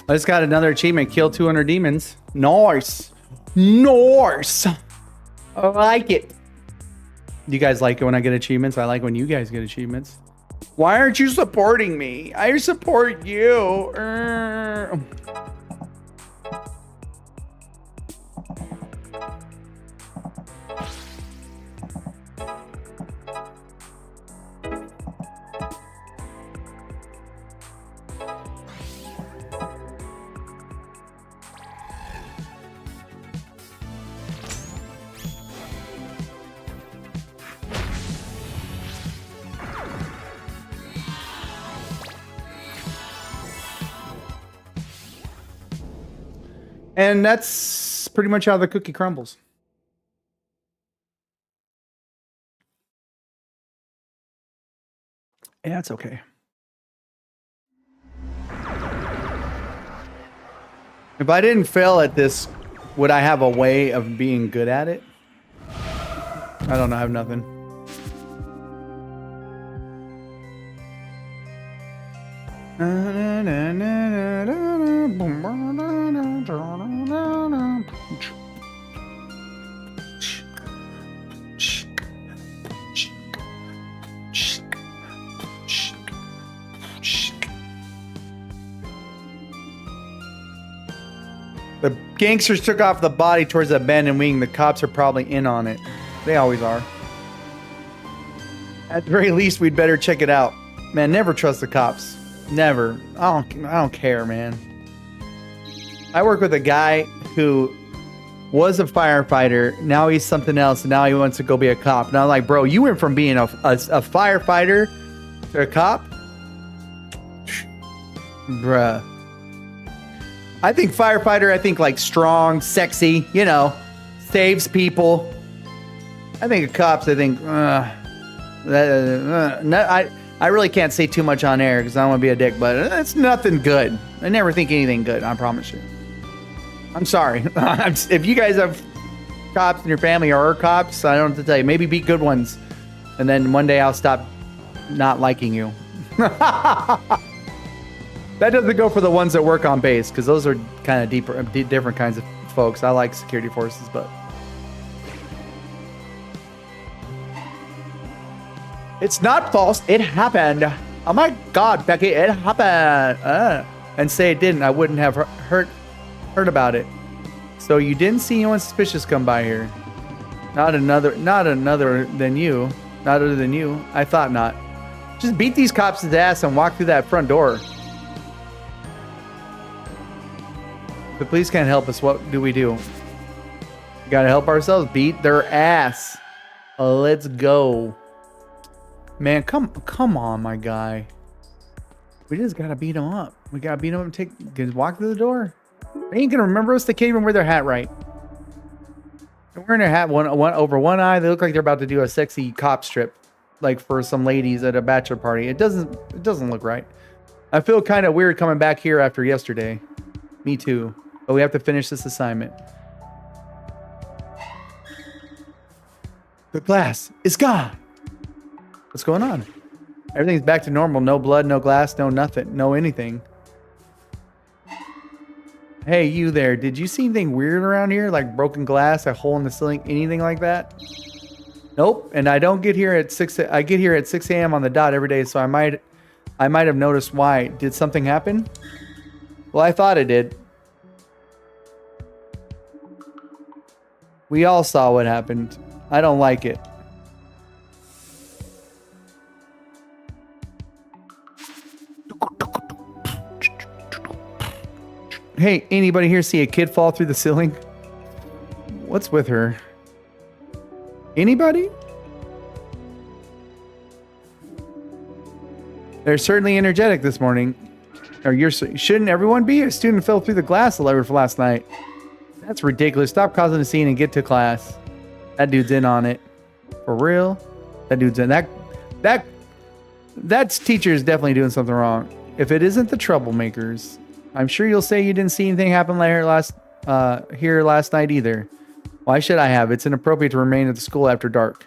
I just got another achievement. Kill 200 demons. Nice. Nice. I like it. You guys like it when I get achievements? I like when you guys get achievements. Why aren't you supporting me? I support you. And that's pretty much how the cookie crumbles. Yeah, it's okay. If I didn't fail at this, would I have a way of being good at it? I don't know. I have nothing. The gangsters took off the body towards the bend and wing. The cops are probably in on it. They always are. At the very least, we'd better check it out. Man, never trust the cops. Never. I don't care, man. I work with a guy who was a firefighter. Now he's something else. And now he wants to go be a cop. And I'm like, bro, you went from being a firefighter to a cop? Bruh. I think firefighter, I think like strong, sexy, you know, saves people. I think of cops, I think, I really can't say too much on air because I don't want to be a dick, but it's nothing good. I never think anything good, I promise you. I'm sorry. If you guys have cops in your family or are cops, I don't know what to tell you. Maybe be good ones. And then one day I'll stop not liking you. That doesn't go for the ones that work on base, because those are kind of different kinds of folks. I like security forces, but it's not false. It happened. Oh my God, Becky, it happened. And say it didn't, I wouldn't have heard about it. So you didn't see anyone suspicious come by here? Not another than you. Not other than you. I thought not. Just beat these cops to ass and walk through that front door. The police can't help us. What do? We gotta help ourselves. Beat their ass. Let's go. Man, come on, my guy. We just gotta beat them up. We gotta beat them up and walk through the door. They ain't gonna remember us. They can't even wear their hat right. They're wearing their hat one over one eye. They look like they're about to do a sexy cop strip, like for some ladies at a bachelor party. It doesn't look right. I feel kind of weird coming back here after yesterday. Me too. But we have to finish this assignment. The glass is gone. What's going on? Everything's back to normal. No blood, no glass, no nothing, no anything. Hey, you there. Did you see anything weird around here? Like broken glass, a hole in the ceiling, anything like that? Nope. And I don't get here at 6. I get here at 6 a.m. on the dot every day, so I might have noticed why. Did something happen? Well, I thought it did. We all saw what happened. I don't like it. Hey, anybody here see a kid fall through the ceiling? What's with her? Anybody? They're certainly energetic this morning. Shouldn't everyone be? A student fell through the glass lever for last night. That's ridiculous. Stop causing a scene and get to class. That dude's in on it. For real? That dude's in. That teacher is definitely doing something wrong. If it isn't the troublemakers, I'm sure you'll say you didn't see anything happen here last night either. Why should I have? It's inappropriate to remain at the school after dark.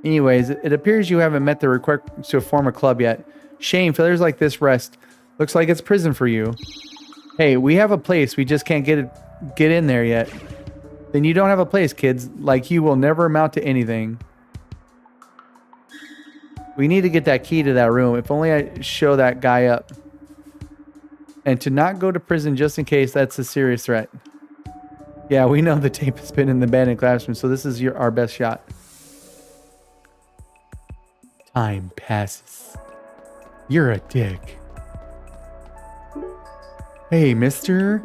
Anyways, it appears you haven't met the requirements to form a club yet. Shame, failures like this rest. Looks like it's prison for you. Hey, we have a place. We just can't get in there yet. Then you don't have a place, kids. Like, you will never amount to anything. We need to get that key to that room. If only I show that guy up. And to not go to prison just in case that's a serious threat. Yeah, we know the tape has been in the abandoned classroom, so this is our best shot. Time passes. You're a dick. Hey, mister.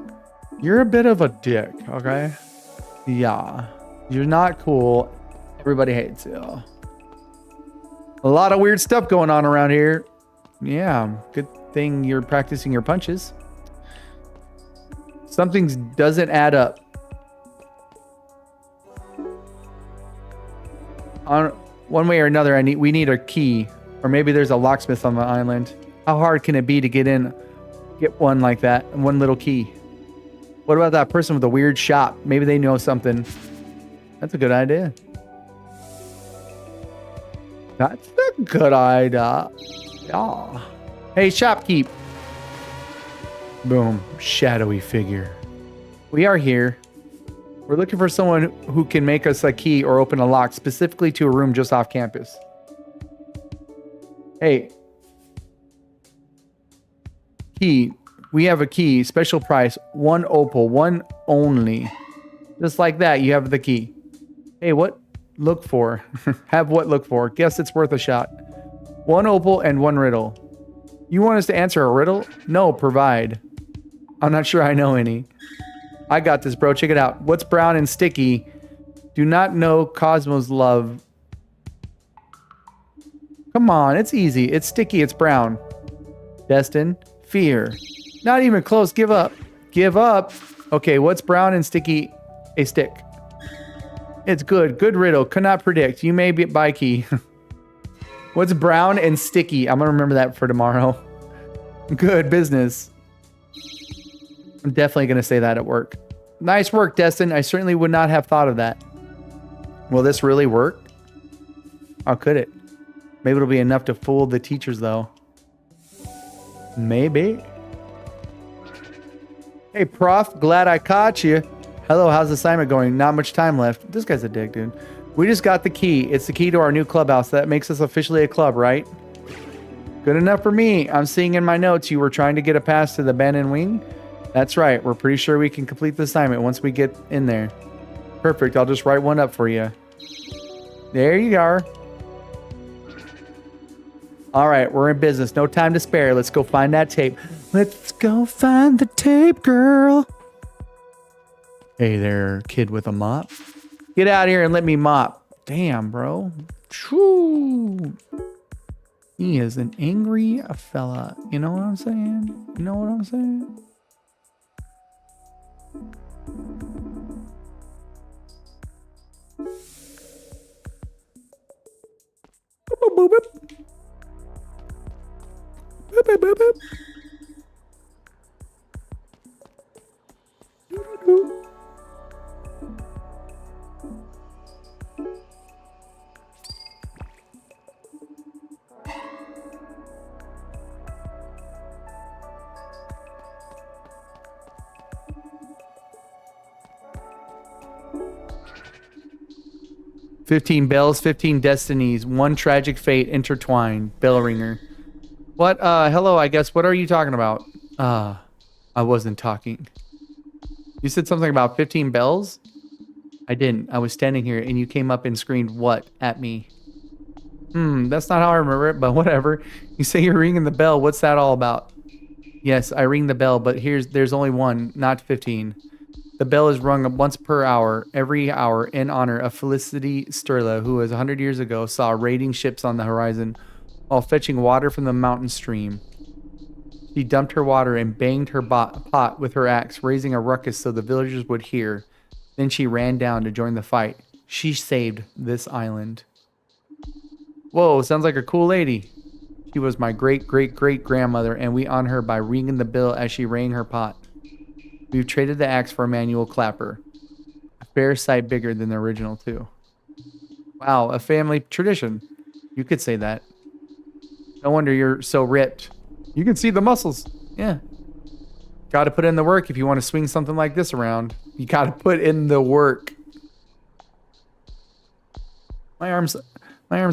You're a bit of a dick, okay? Yeah. You're not cool. Everybody hates you. A lot of weird stuff going on around here. Yeah, good thing you're practicing your punches. Something doesn't add up. On one way or another, we need a key. Or maybe there's a locksmith on the island. How hard can it be to get one like that? And one little key. What about that person with the weird shop? Maybe they know something. That's a good idea. That's a good idea. Yeah. Hey, shopkeep. Boom. Shadowy figure. We are here. We're looking for someone who can make us a key or open a lock, specifically to a room just off campus. Hey. Key. We have a key. Special price. 1 opal. 1 only. Just like that, you have the key. Hey, what? Look for. Have what look for. Guess it's worth a shot. 1 opal and 1 riddle. You want us to answer a riddle? No, provide. I'm not sure I know any. I got this, bro. Check it out. What's brown and sticky? Do not know Cosmo's love. Come on, it's easy. It's sticky. It's brown. Destin. Fear. Not even close. Give up. Give up. Okay, what's brown and sticky? A stick. It's good. Good riddle. Could not predict. You may be buy key. What's brown and sticky? I'm going to remember that for tomorrow. Good business. I'm definitely going to say that at work. Nice work, Destin. I certainly would not have thought of that. Will this really work? How could it? Maybe it'll be enough to fool the teachers, though. Maybe. Hey, prof. Glad I caught you. Hello, how's the assignment going? Not much time left. This guy's a dick, dude. We just got the key. It's the key to our new clubhouse. That makes us officially a club, right? Good enough for me. I'm seeing in my notes you were trying to get a pass to the abandoned wing. That's right. We're pretty sure we can complete the assignment once we get in there. Perfect. I'll just write one up for you. There you are. All right, we're in business. No time to spare. Let's go find that tape. Let's go find the tape, girl. Hey there, kid with a mop. Get out here and let me mop. Damn, bro. True. He is an angry fella. You know what I'm saying? You know what I'm saying? Boop, boop, boop. Boop, boop, boop, boop. Doo-doo-doo. 15 bells, 15 destinies, one tragic fate intertwined. Bell ringer. What? Hello, I guess. What are you talking about? I wasn't talking. You said something about 15 bells? I didn't. I was standing here and you came up and screamed what at me? That's not how I remember it, but whatever. You say you're ringing the bell. What's that all about? Yes, I ring the bell, but there's only one, not 15. The bell is rung once per hour, every hour, in honor of Felicity Sturla, who, 100 years ago, saw raiding ships on the horizon while fetching water from the mountain stream. She dumped her water and banged her pot with her axe, raising a ruckus so the villagers would hear. Then she ran down to join the fight. She saved this island. Whoa, sounds like a cool lady. She was my great-great-great-grandmother, and we honor her by ringing the bell as she rang her pot. We've traded the axe for a manual clapper. A fair sight bigger than the original, too. Wow, a family tradition. You could say that. No wonder you're so ripped. You can see the muscles. Yeah. Got to put in the work if you want to swing something like this around. You got to put in the work. My arms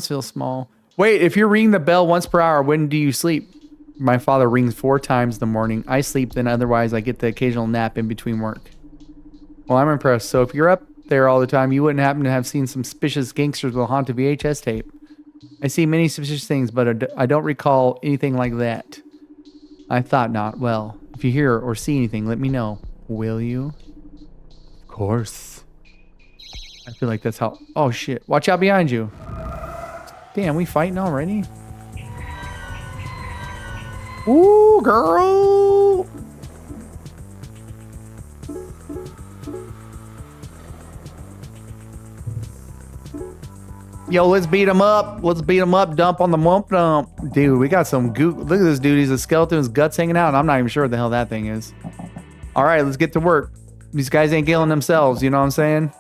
feel small. Wait, if you're ringing the bell once per hour, when do you sleep? My father rings 4 times in the morning. I sleep, then otherwise I get the occasional nap in between work. Well, I'm impressed. So if you're up there all the time, you wouldn't happen to have seen some suspicious gangsters with a haunted VHS tape. I see many suspicious things, but I don't recall anything like that. I thought not. Well, if you hear or see anything, let me know. Will you? Of course. I feel like that's how... Oh, shit. Watch out behind you. Damn, we fighting already? Ooh, girl! Yo, let's beat him up. Let's beat him up. Dump on the mump dump. Dude, we got some goo. Look at this dude. He's a skeleton. His guts hanging out. And I'm not even sure what the hell that thing is. All right, let's get to work. These guys ain't killing themselves. You know what I'm saying?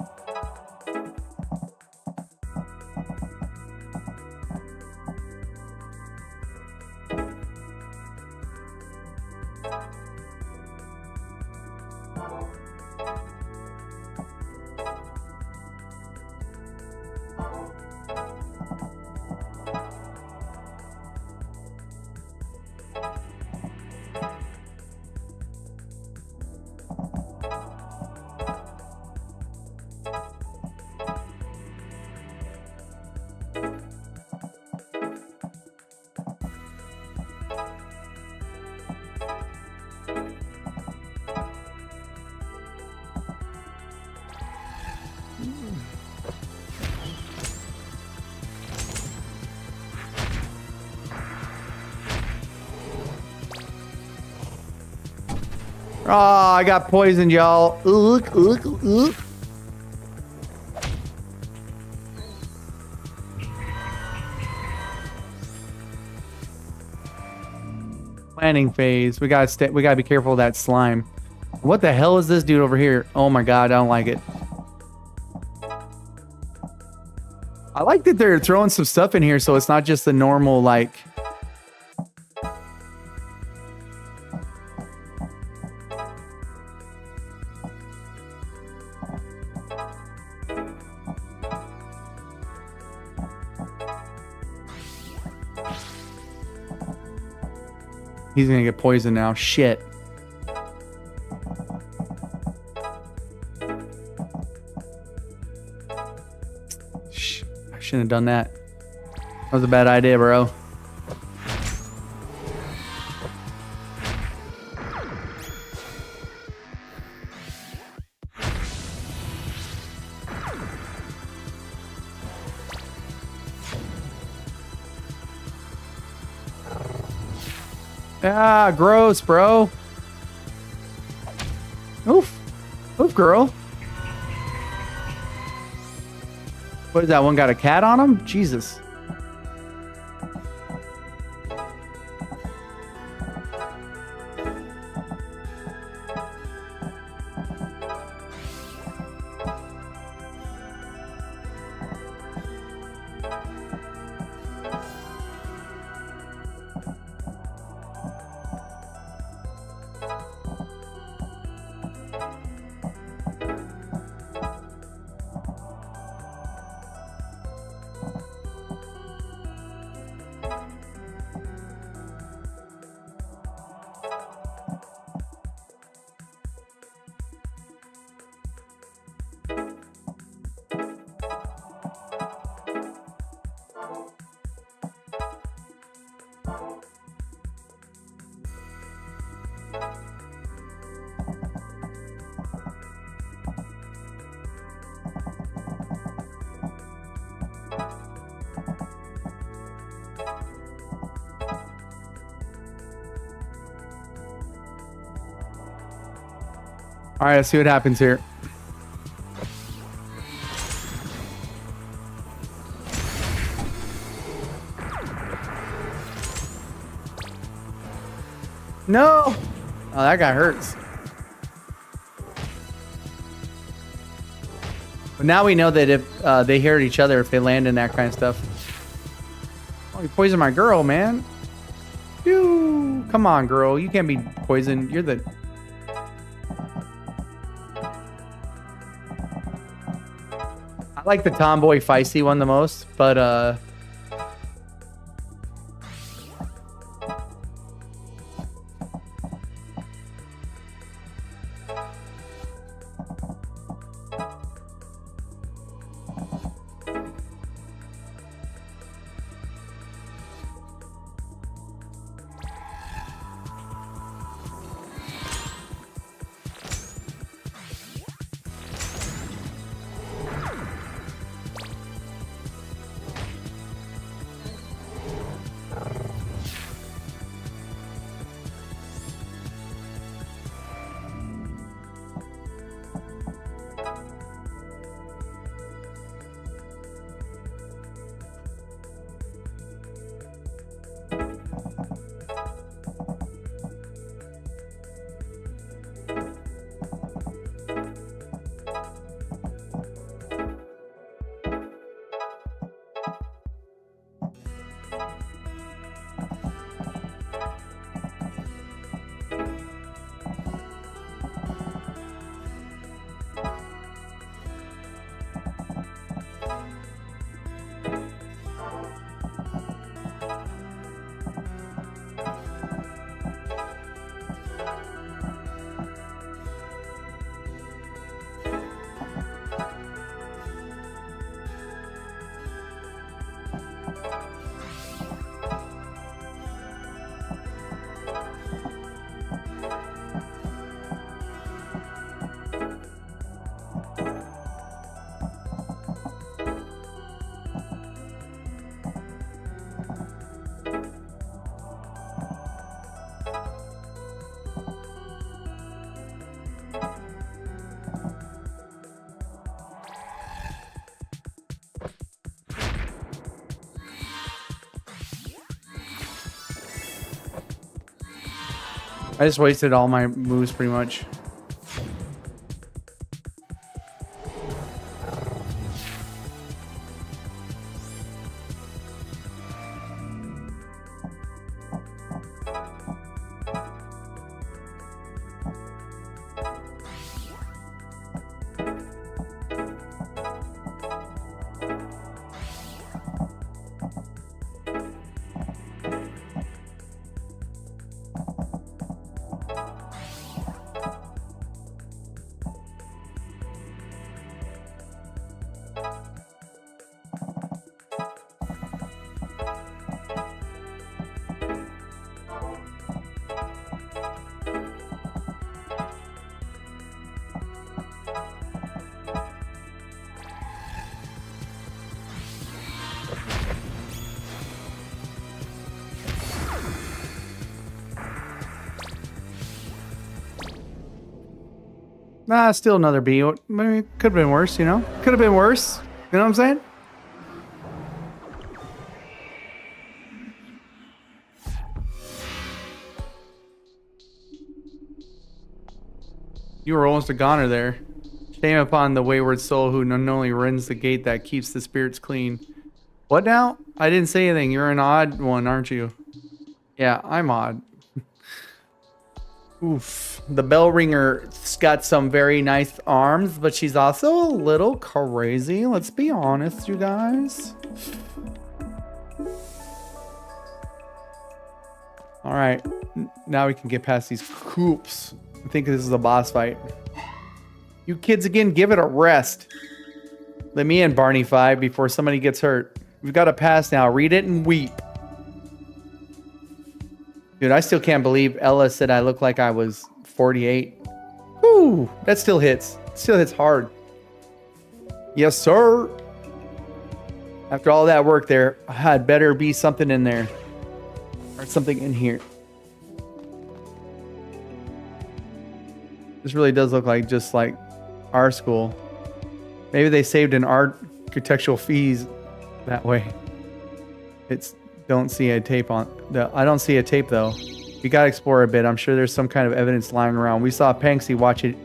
Oh, I got poisoned, y'all. Look, look, look. Planning phase. We gotta be careful of that slime. What the hell is this dude over here? Oh my god, I don't like it. I like that they're throwing some stuff in here so it's not just the normal, like... He's gonna get poisoned now. Shit. Shh. I shouldn't have done that. That was a bad idea, bro. Ah, gross, bro. Oof. Oof, girl. What is that one? Got a cat on him? Jesus. All right, let's see what happens here. No! Oh, that guy hurts. But now we know that if they hurt each other, if they land in that kind of stuff. Oh, you poisoned my girl, man. Ew. Come on, girl. You can't be poisoned. You're the I like the tomboy feisty one the most, but I just wasted all my moves pretty much. Nah, still another B. Maybe it could have been worse, you know? Could have been worse. You know what I'm saying? You were almost a goner there. Shame upon the wayward soul who not only rends the gate that keeps the spirits clean. What now? I didn't say anything. You're an odd one, aren't you? Yeah, I'm odd. Oof. The bell ringer's got some very nice arms, but she's also a little crazy. Let's be honest, you guys. All right. Now we can get past these coops. I think this is a boss fight. You kids again, give it a rest. Let me in, Barney 5, before somebody gets hurt. We've got a pass now. Read it and weep. Dude, I still can't believe Ella said I look like I was 48. Whew, that still hits. Still hits hard. Yes, sir. After all that work there, I had better be something in there. Or something in here. This really does look like just like our school. Maybe they saved an architectural fees that way. It's don't see a tape on the I don't see a tape though. We gotta explore a bit. I'm sure there's some kind of evidence lying around. We saw Panksy watch it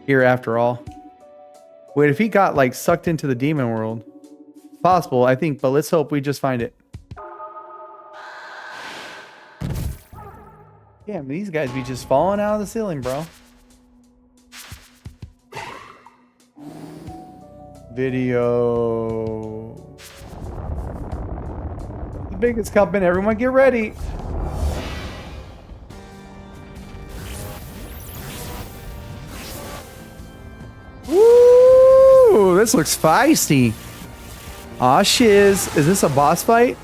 here after all. Wait, if he got like sucked into the demon world. Possible, I think, but let's hope we just find it. Damn, these guys be just falling out of the ceiling, bro. Video. The biggest coming. Everyone get ready. Woo! This looks feisty. Aw, shiz. Is this a boss fight?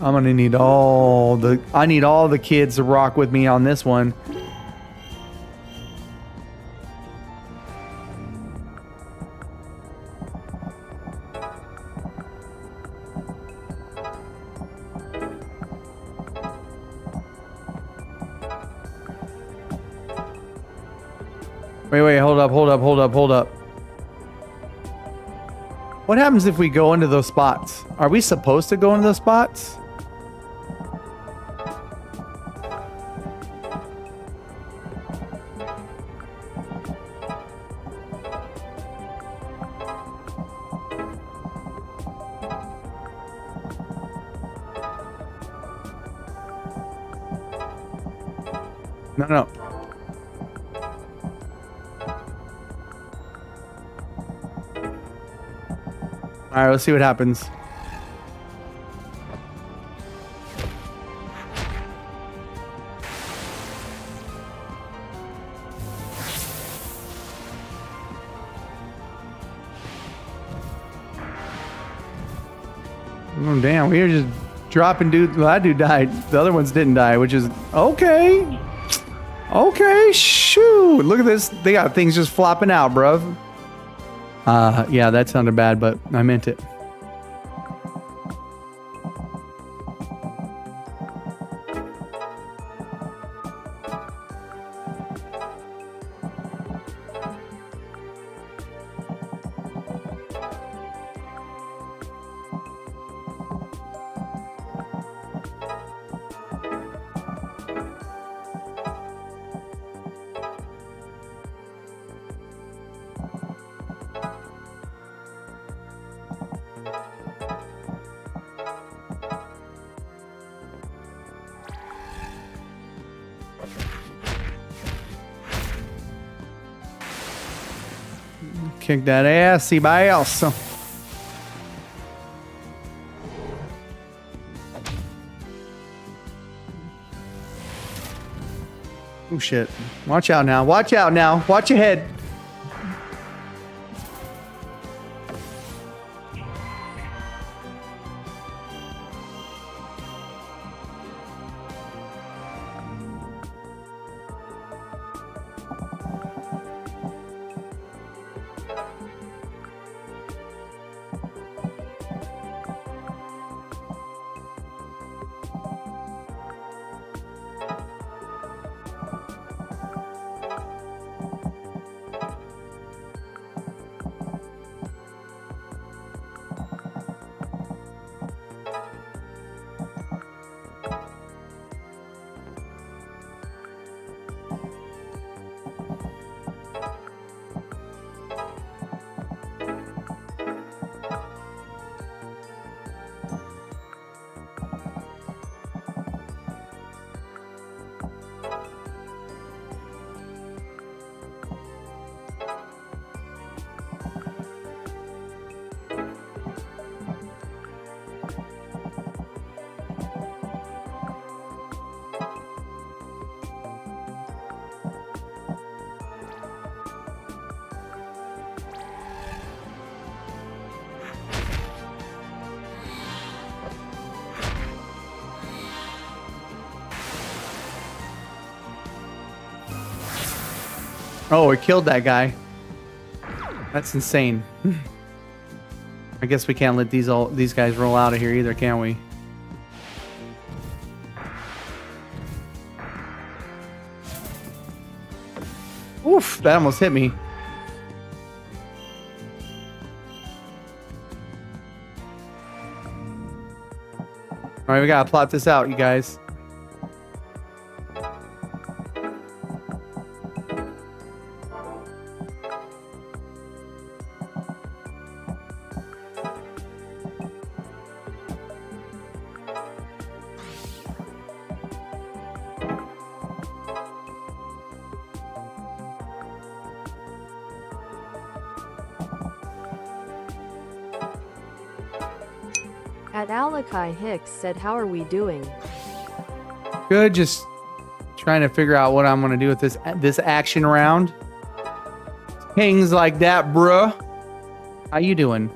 I'm gonna need I need all the kids to rock with me on this one. Wait, hold up. What happens if we go into those spots? Are we supposed to go into those spots? No. All right, let's see what happens. Oh, damn, we were just dropping dudes. Well, that dude died. The other ones didn't die, which is okay. Okay, shoot. Look at this. They got things just flopping out, bruv. Yeah, that sounded bad, but I meant it. Kick that ass, ass. Oh shit. Watch out now. Watch out now. Watch your head. Oh, it killed that guy. That's insane. I guess we can't let these guys roll out of here either, can we? Oof, that almost hit me. All right, we gotta plot this out, you guys. At Alakai Hicks said, how are we doing? Good, just trying to figure out what I'm gonna do with this action round. Things like that, bruh. How you doing?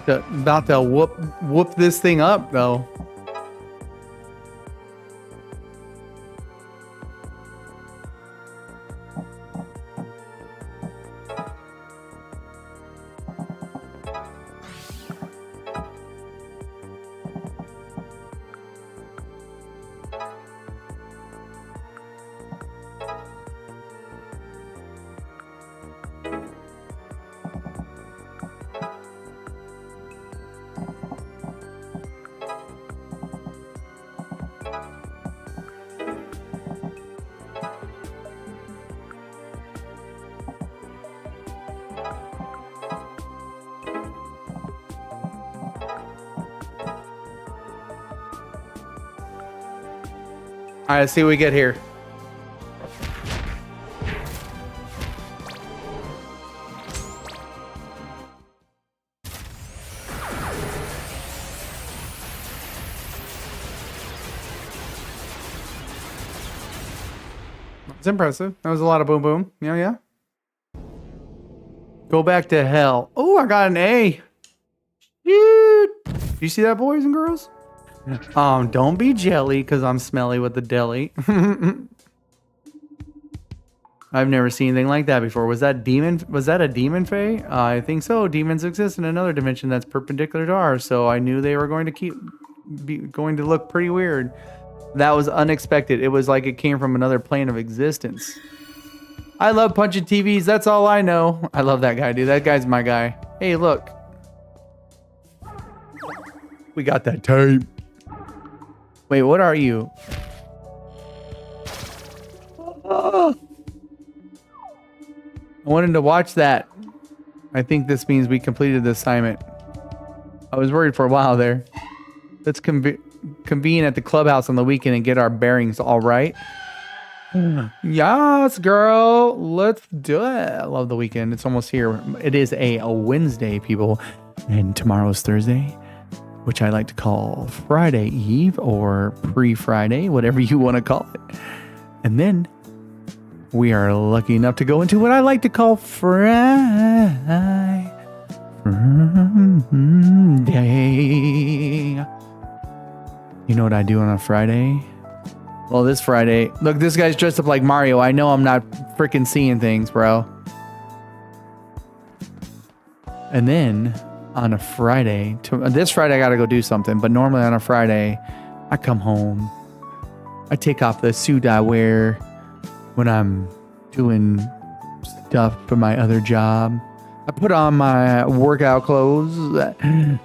About to whoop this thing up though. All right, let's see what we get here. It's impressive. That was a lot of boom boom. Yeah, yeah. Go back to hell. Oh, I got an A. Dude. You see that, boys and girls? Don't be jelly because I'm smelly with the deli. I've never seen anything like that before. Was that demon? Was that a demon fae? I think so. Demons exist in another dimension that's perpendicular to ours, so I knew they were going to look pretty weird. That was unexpected. It was like it came from another plane of existence. I love punching TVs. That's all I know. I love that guy, dude. That guy's my guy. Hey, look. We got that tape. Wait, what are you? Oh. I wanted to watch that. I think this means we completed the assignment. I was worried for a while there. Let's convene at the clubhouse on the weekend and get our bearings all right. Yes, girl. Let's do it. I love the weekend. It's almost here. It is a Wednesday, people. And tomorrow's Thursday, which I like to call Friday Eve or pre-Friday, whatever you want to call it. And then we are lucky enough to go into what I like to call Friday. You know what I do on a Friday? Well, this Friday, look, this guy's dressed up like Mario. I know I'm not freaking seeing things, bro. And then on a Friday, this Friday I gotta go do something, but normally on a Friday, I come home. I take off the suit I wear when I'm doing stuff for my other job. I put on my workout clothes.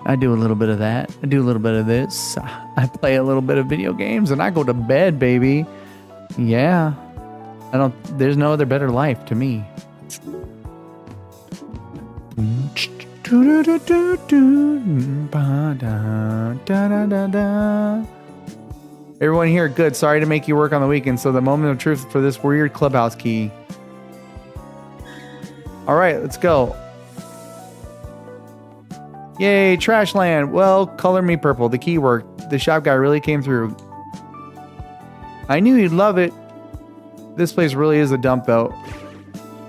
I do a little bit of that. I do a little bit of this. I play a little bit of video games and I go to bed, baby. Yeah. There's no other better life to me. Everyone here, good. Sorry to make you work on the weekend. So the moment of truth for this weird clubhouse key. All right, let's go. Yay, Trashland. Well, color me purple. The key worked. The shop guy really came through. I knew you'd love it. This place really is a dump, though.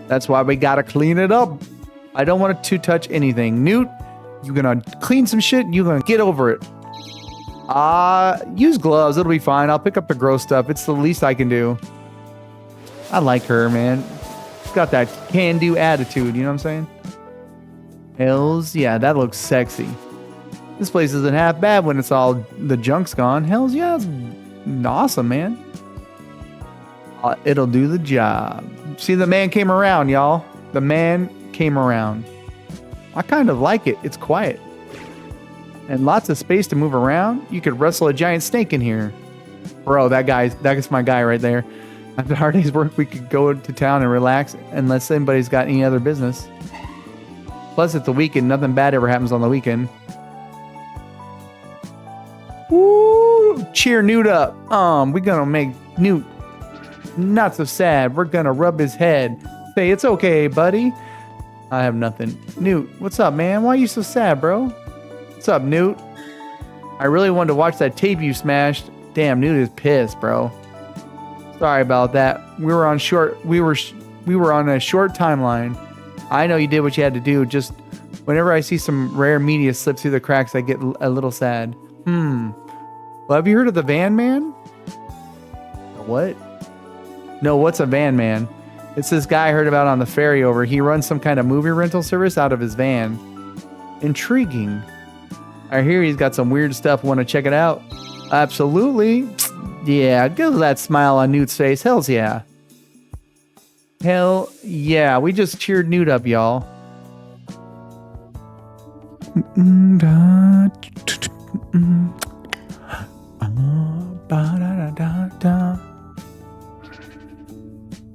That's why we gotta clean it up. I don't want to touch anything. Newt, you're gonna clean some shit and you're gonna get over it. Use gloves. It'll be fine. I'll pick up the gross stuff. It's the least I can do. I like her, man. She's got that can-do attitude. You know what I'm saying? Hells yeah, that looks sexy. This place isn't half bad when it's all the junk's gone. Hells yeah, it's awesome, man. It'll do the job. See, the man came around, y'all. The man came around. I kind of like it. It's quiet. And lots of space to move around. You could wrestle a giant snake in here. Bro, that's my guy right there. After a hard day's work, we could go to town and relax unless anybody's got any other business. Plus, it's the weekend. Nothing bad ever happens on the weekend. Woo! Cheer Newt up. We're gonna make Newt not so sad. We're gonna rub his head. Say, it's okay, buddy. I have nothing. Newt, what's up, man? Why are you so sad, bro? What's up, Newt? I really wanted to watch that tape you smashed. Damn, Newt is pissed, bro. Sorry about that. We were on a short timeline. I know you did what you had to do. Just whenever I see some rare media slip through the cracks, I get a little sad. Well, have you heard of the Van Man? What? No, what's a Van Man? It's this guy I heard about on the ferry over. He runs some kind of movie rental service out of his van. Intriguing. I hear he's got some weird stuff. Want to check it out? Absolutely. Yeah, get that smile on Newt's face. Hells yeah. Hell yeah. We just cheered Newt up, y'all.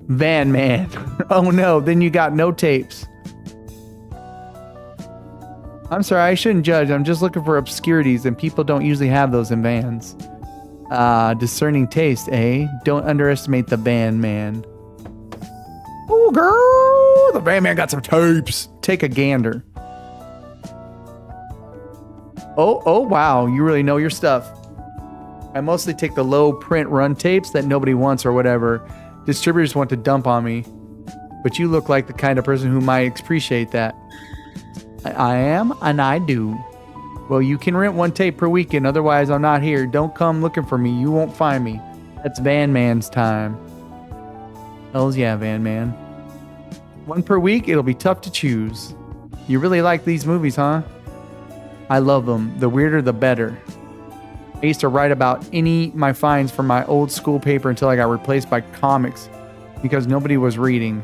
Van Man. Oh no, then you got no tapes. I'm sorry, I shouldn't judge. I'm just looking for obscurities, and people don't usually have those in vans. Discerning taste, eh? Don't underestimate the Van Man. Oh, girl! The Van Man got some tapes. Take a gander. Oh, wow. You really know your stuff. I mostly take the low print run tapes that nobody wants or whatever. Distributors want to dump on me. But you look like the kind of person who might appreciate that. I am, and I do. Well, you can rent one tape per weekend, otherwise I'm not here. Don't come looking for me. You won't find me. That's Van Man's time. Hells yeah, Van Man. One per week, it'll be tough to choose. You really like these movies, huh? I love them. The weirder, the better. I used to write about my finds from my old school paper until I got replaced by comics because nobody was reading.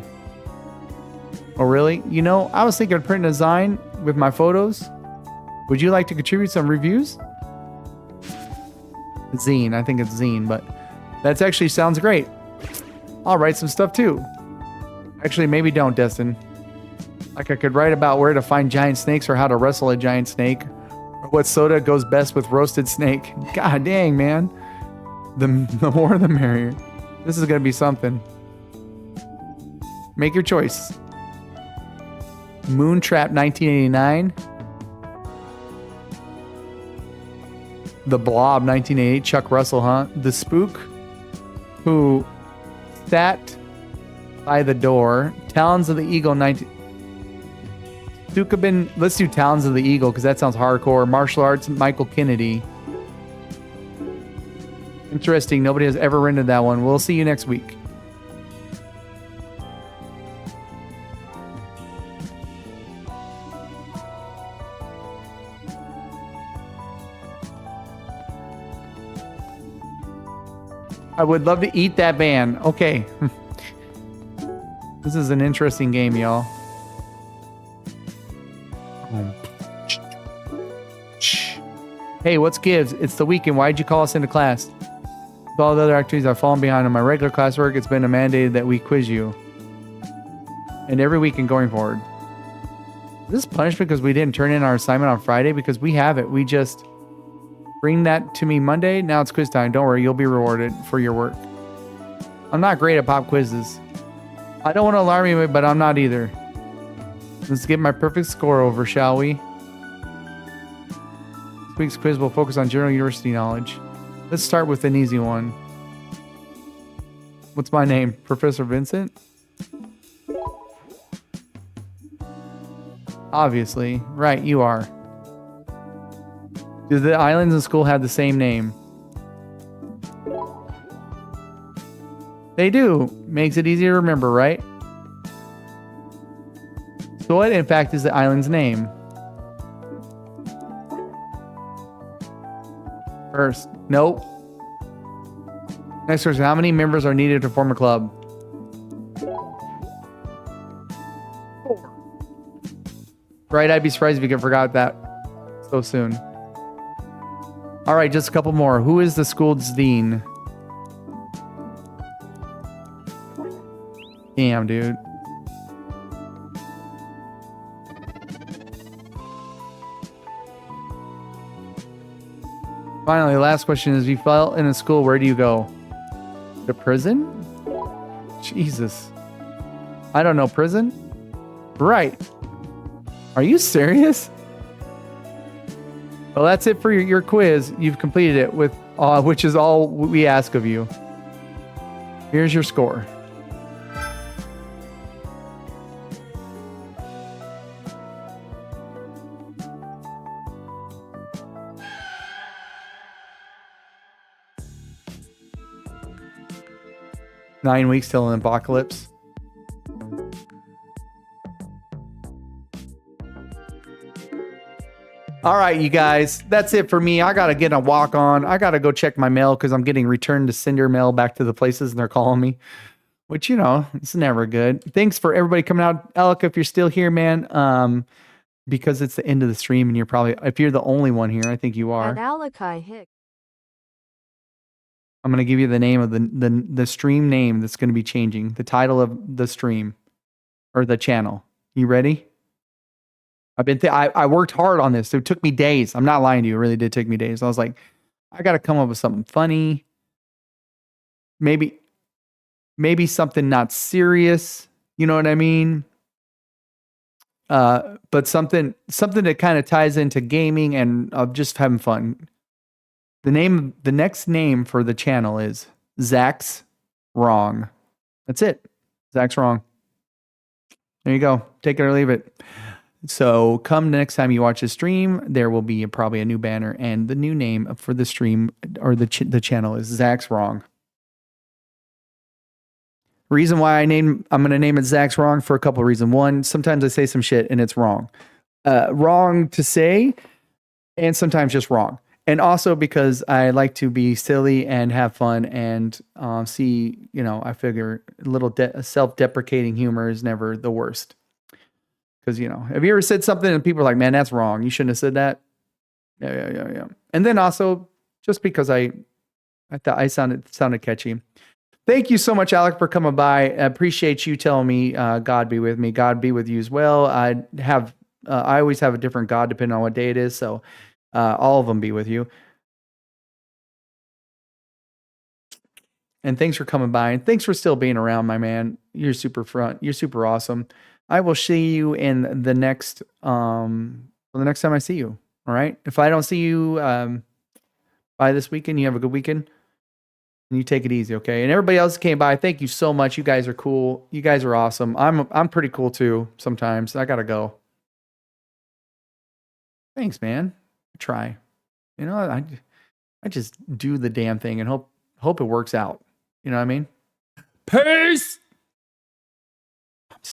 Oh, really? You know, I was thinking of printing a design with my photos. Would you like to contribute some reviews? Zine. I think it's zine, but that actually sounds great. I'll write some stuff too. Actually, maybe don't, Destin. Like I could write about where to find giant snakes or how to wrestle a giant snake. Or what soda goes best with roasted snake. God dang, man. The more the merrier. This is going to be something. Make your choice. Moontrap 1989. The Blob 1988. Chuck Russell, huh? The Spook who sat by the door. Talons of the Eagle 19... Stukabin. Let's do Talons of the Eagle because that sounds hardcore. Martial Arts, Michael Kennedy. Interesting. Nobody has ever rented that one. We'll see you next week. I would love to eat that van. Okay. This is an interesting game, y'all. Hey, what's gives? It's the weekend. Why'd you call us into class? With all the other activities, I've fallen behind on my regular classwork. It's been mandated that we quiz you. And every weekend going forward. Is this punishment because we didn't turn in our assignment on Friday? Because we have it. We just... Bring that to me Monday. Now it's quiz time. Don't worry, you'll be rewarded for your work. I'm not great at pop quizzes. I don't want to alarm you, but I'm not either. Let's get my perfect score over, shall we? This week's quiz will focus on general university knowledge. Let's start with an easy one. What's my name? Professor Vincent? Obviously. Right, you are. Do the islands in school have the same name? They do. Makes it easier to remember, right? So what, in fact, is the island's name? First. Nope. Next question. How many members are needed to form a club? 4. Right, I'd be surprised if you forgot that so soon. All right, just a couple more. Who is the school's dean? Damn, dude. Finally, last question is, if you fell in a school, where do you go? To prison? Jesus. I don't know, prison? Right. Are you serious? Well, that's it for your quiz. You've completed it with, which is all we ask of you. Here's your score. Nine weeks till an apocalypse. All right, you guys, that's it for me. I got to get a walk on. I got to go check my mail because I'm getting returned to sender mail back to the places and they're calling me, which, you know, it's never good. Thanks for everybody coming out. Alec, if you're still here, man, because it's the end of the stream and you're probably, if you're the only one here, I think you are. At Alakai Hicks. I'm going to give you the name of the stream name that's going to be changing. The title of the stream or the channel. You ready? I worked hard on this. It took me days. I'm not lying to you. It really did take me days. I was like, I got to come up with something funny. Maybe something not serious. You know what I mean? But something that kind of ties into gaming and just having fun. The next name for the channel is Zach's Wrong. That's it. Zach's Wrong. There you go. Take it or leave it. So come next time you watch the stream, there will be probably a new banner, and the new name for the stream or the channel is Zach's Wrong. Reason why I'm going to name it Zach's Wrong for a couple of reasons. One, sometimes I say some shit and it's wrong. Wrong to say, and sometimes just wrong. And also because I like to be silly and have fun and see, you know, I figure a little self-deprecating humor is never the worst. Because, you know, have you ever said something and people are like, man, that's wrong. You shouldn't have said that. Yeah. And then also, just because I thought I sounded catchy. Thank you so much, Alec, for coming by. I appreciate you telling me, God be with me. God be with you as well. I always have a different God depending on what day it is. So all of them be with you. And thanks for coming by. And thanks for still being around, my man. You're super awesome. I will see you in the next time I see you. All right. If I don't see you by this weekend, you have a good weekend. And you take it easy, okay? And everybody else came by, thank you so much. You guys are cool. You guys are awesome. I'm pretty cool too sometimes. I gotta go. Thanks, man. I try. You know, I just do the damn thing and hope it works out. You know what I mean? Peace!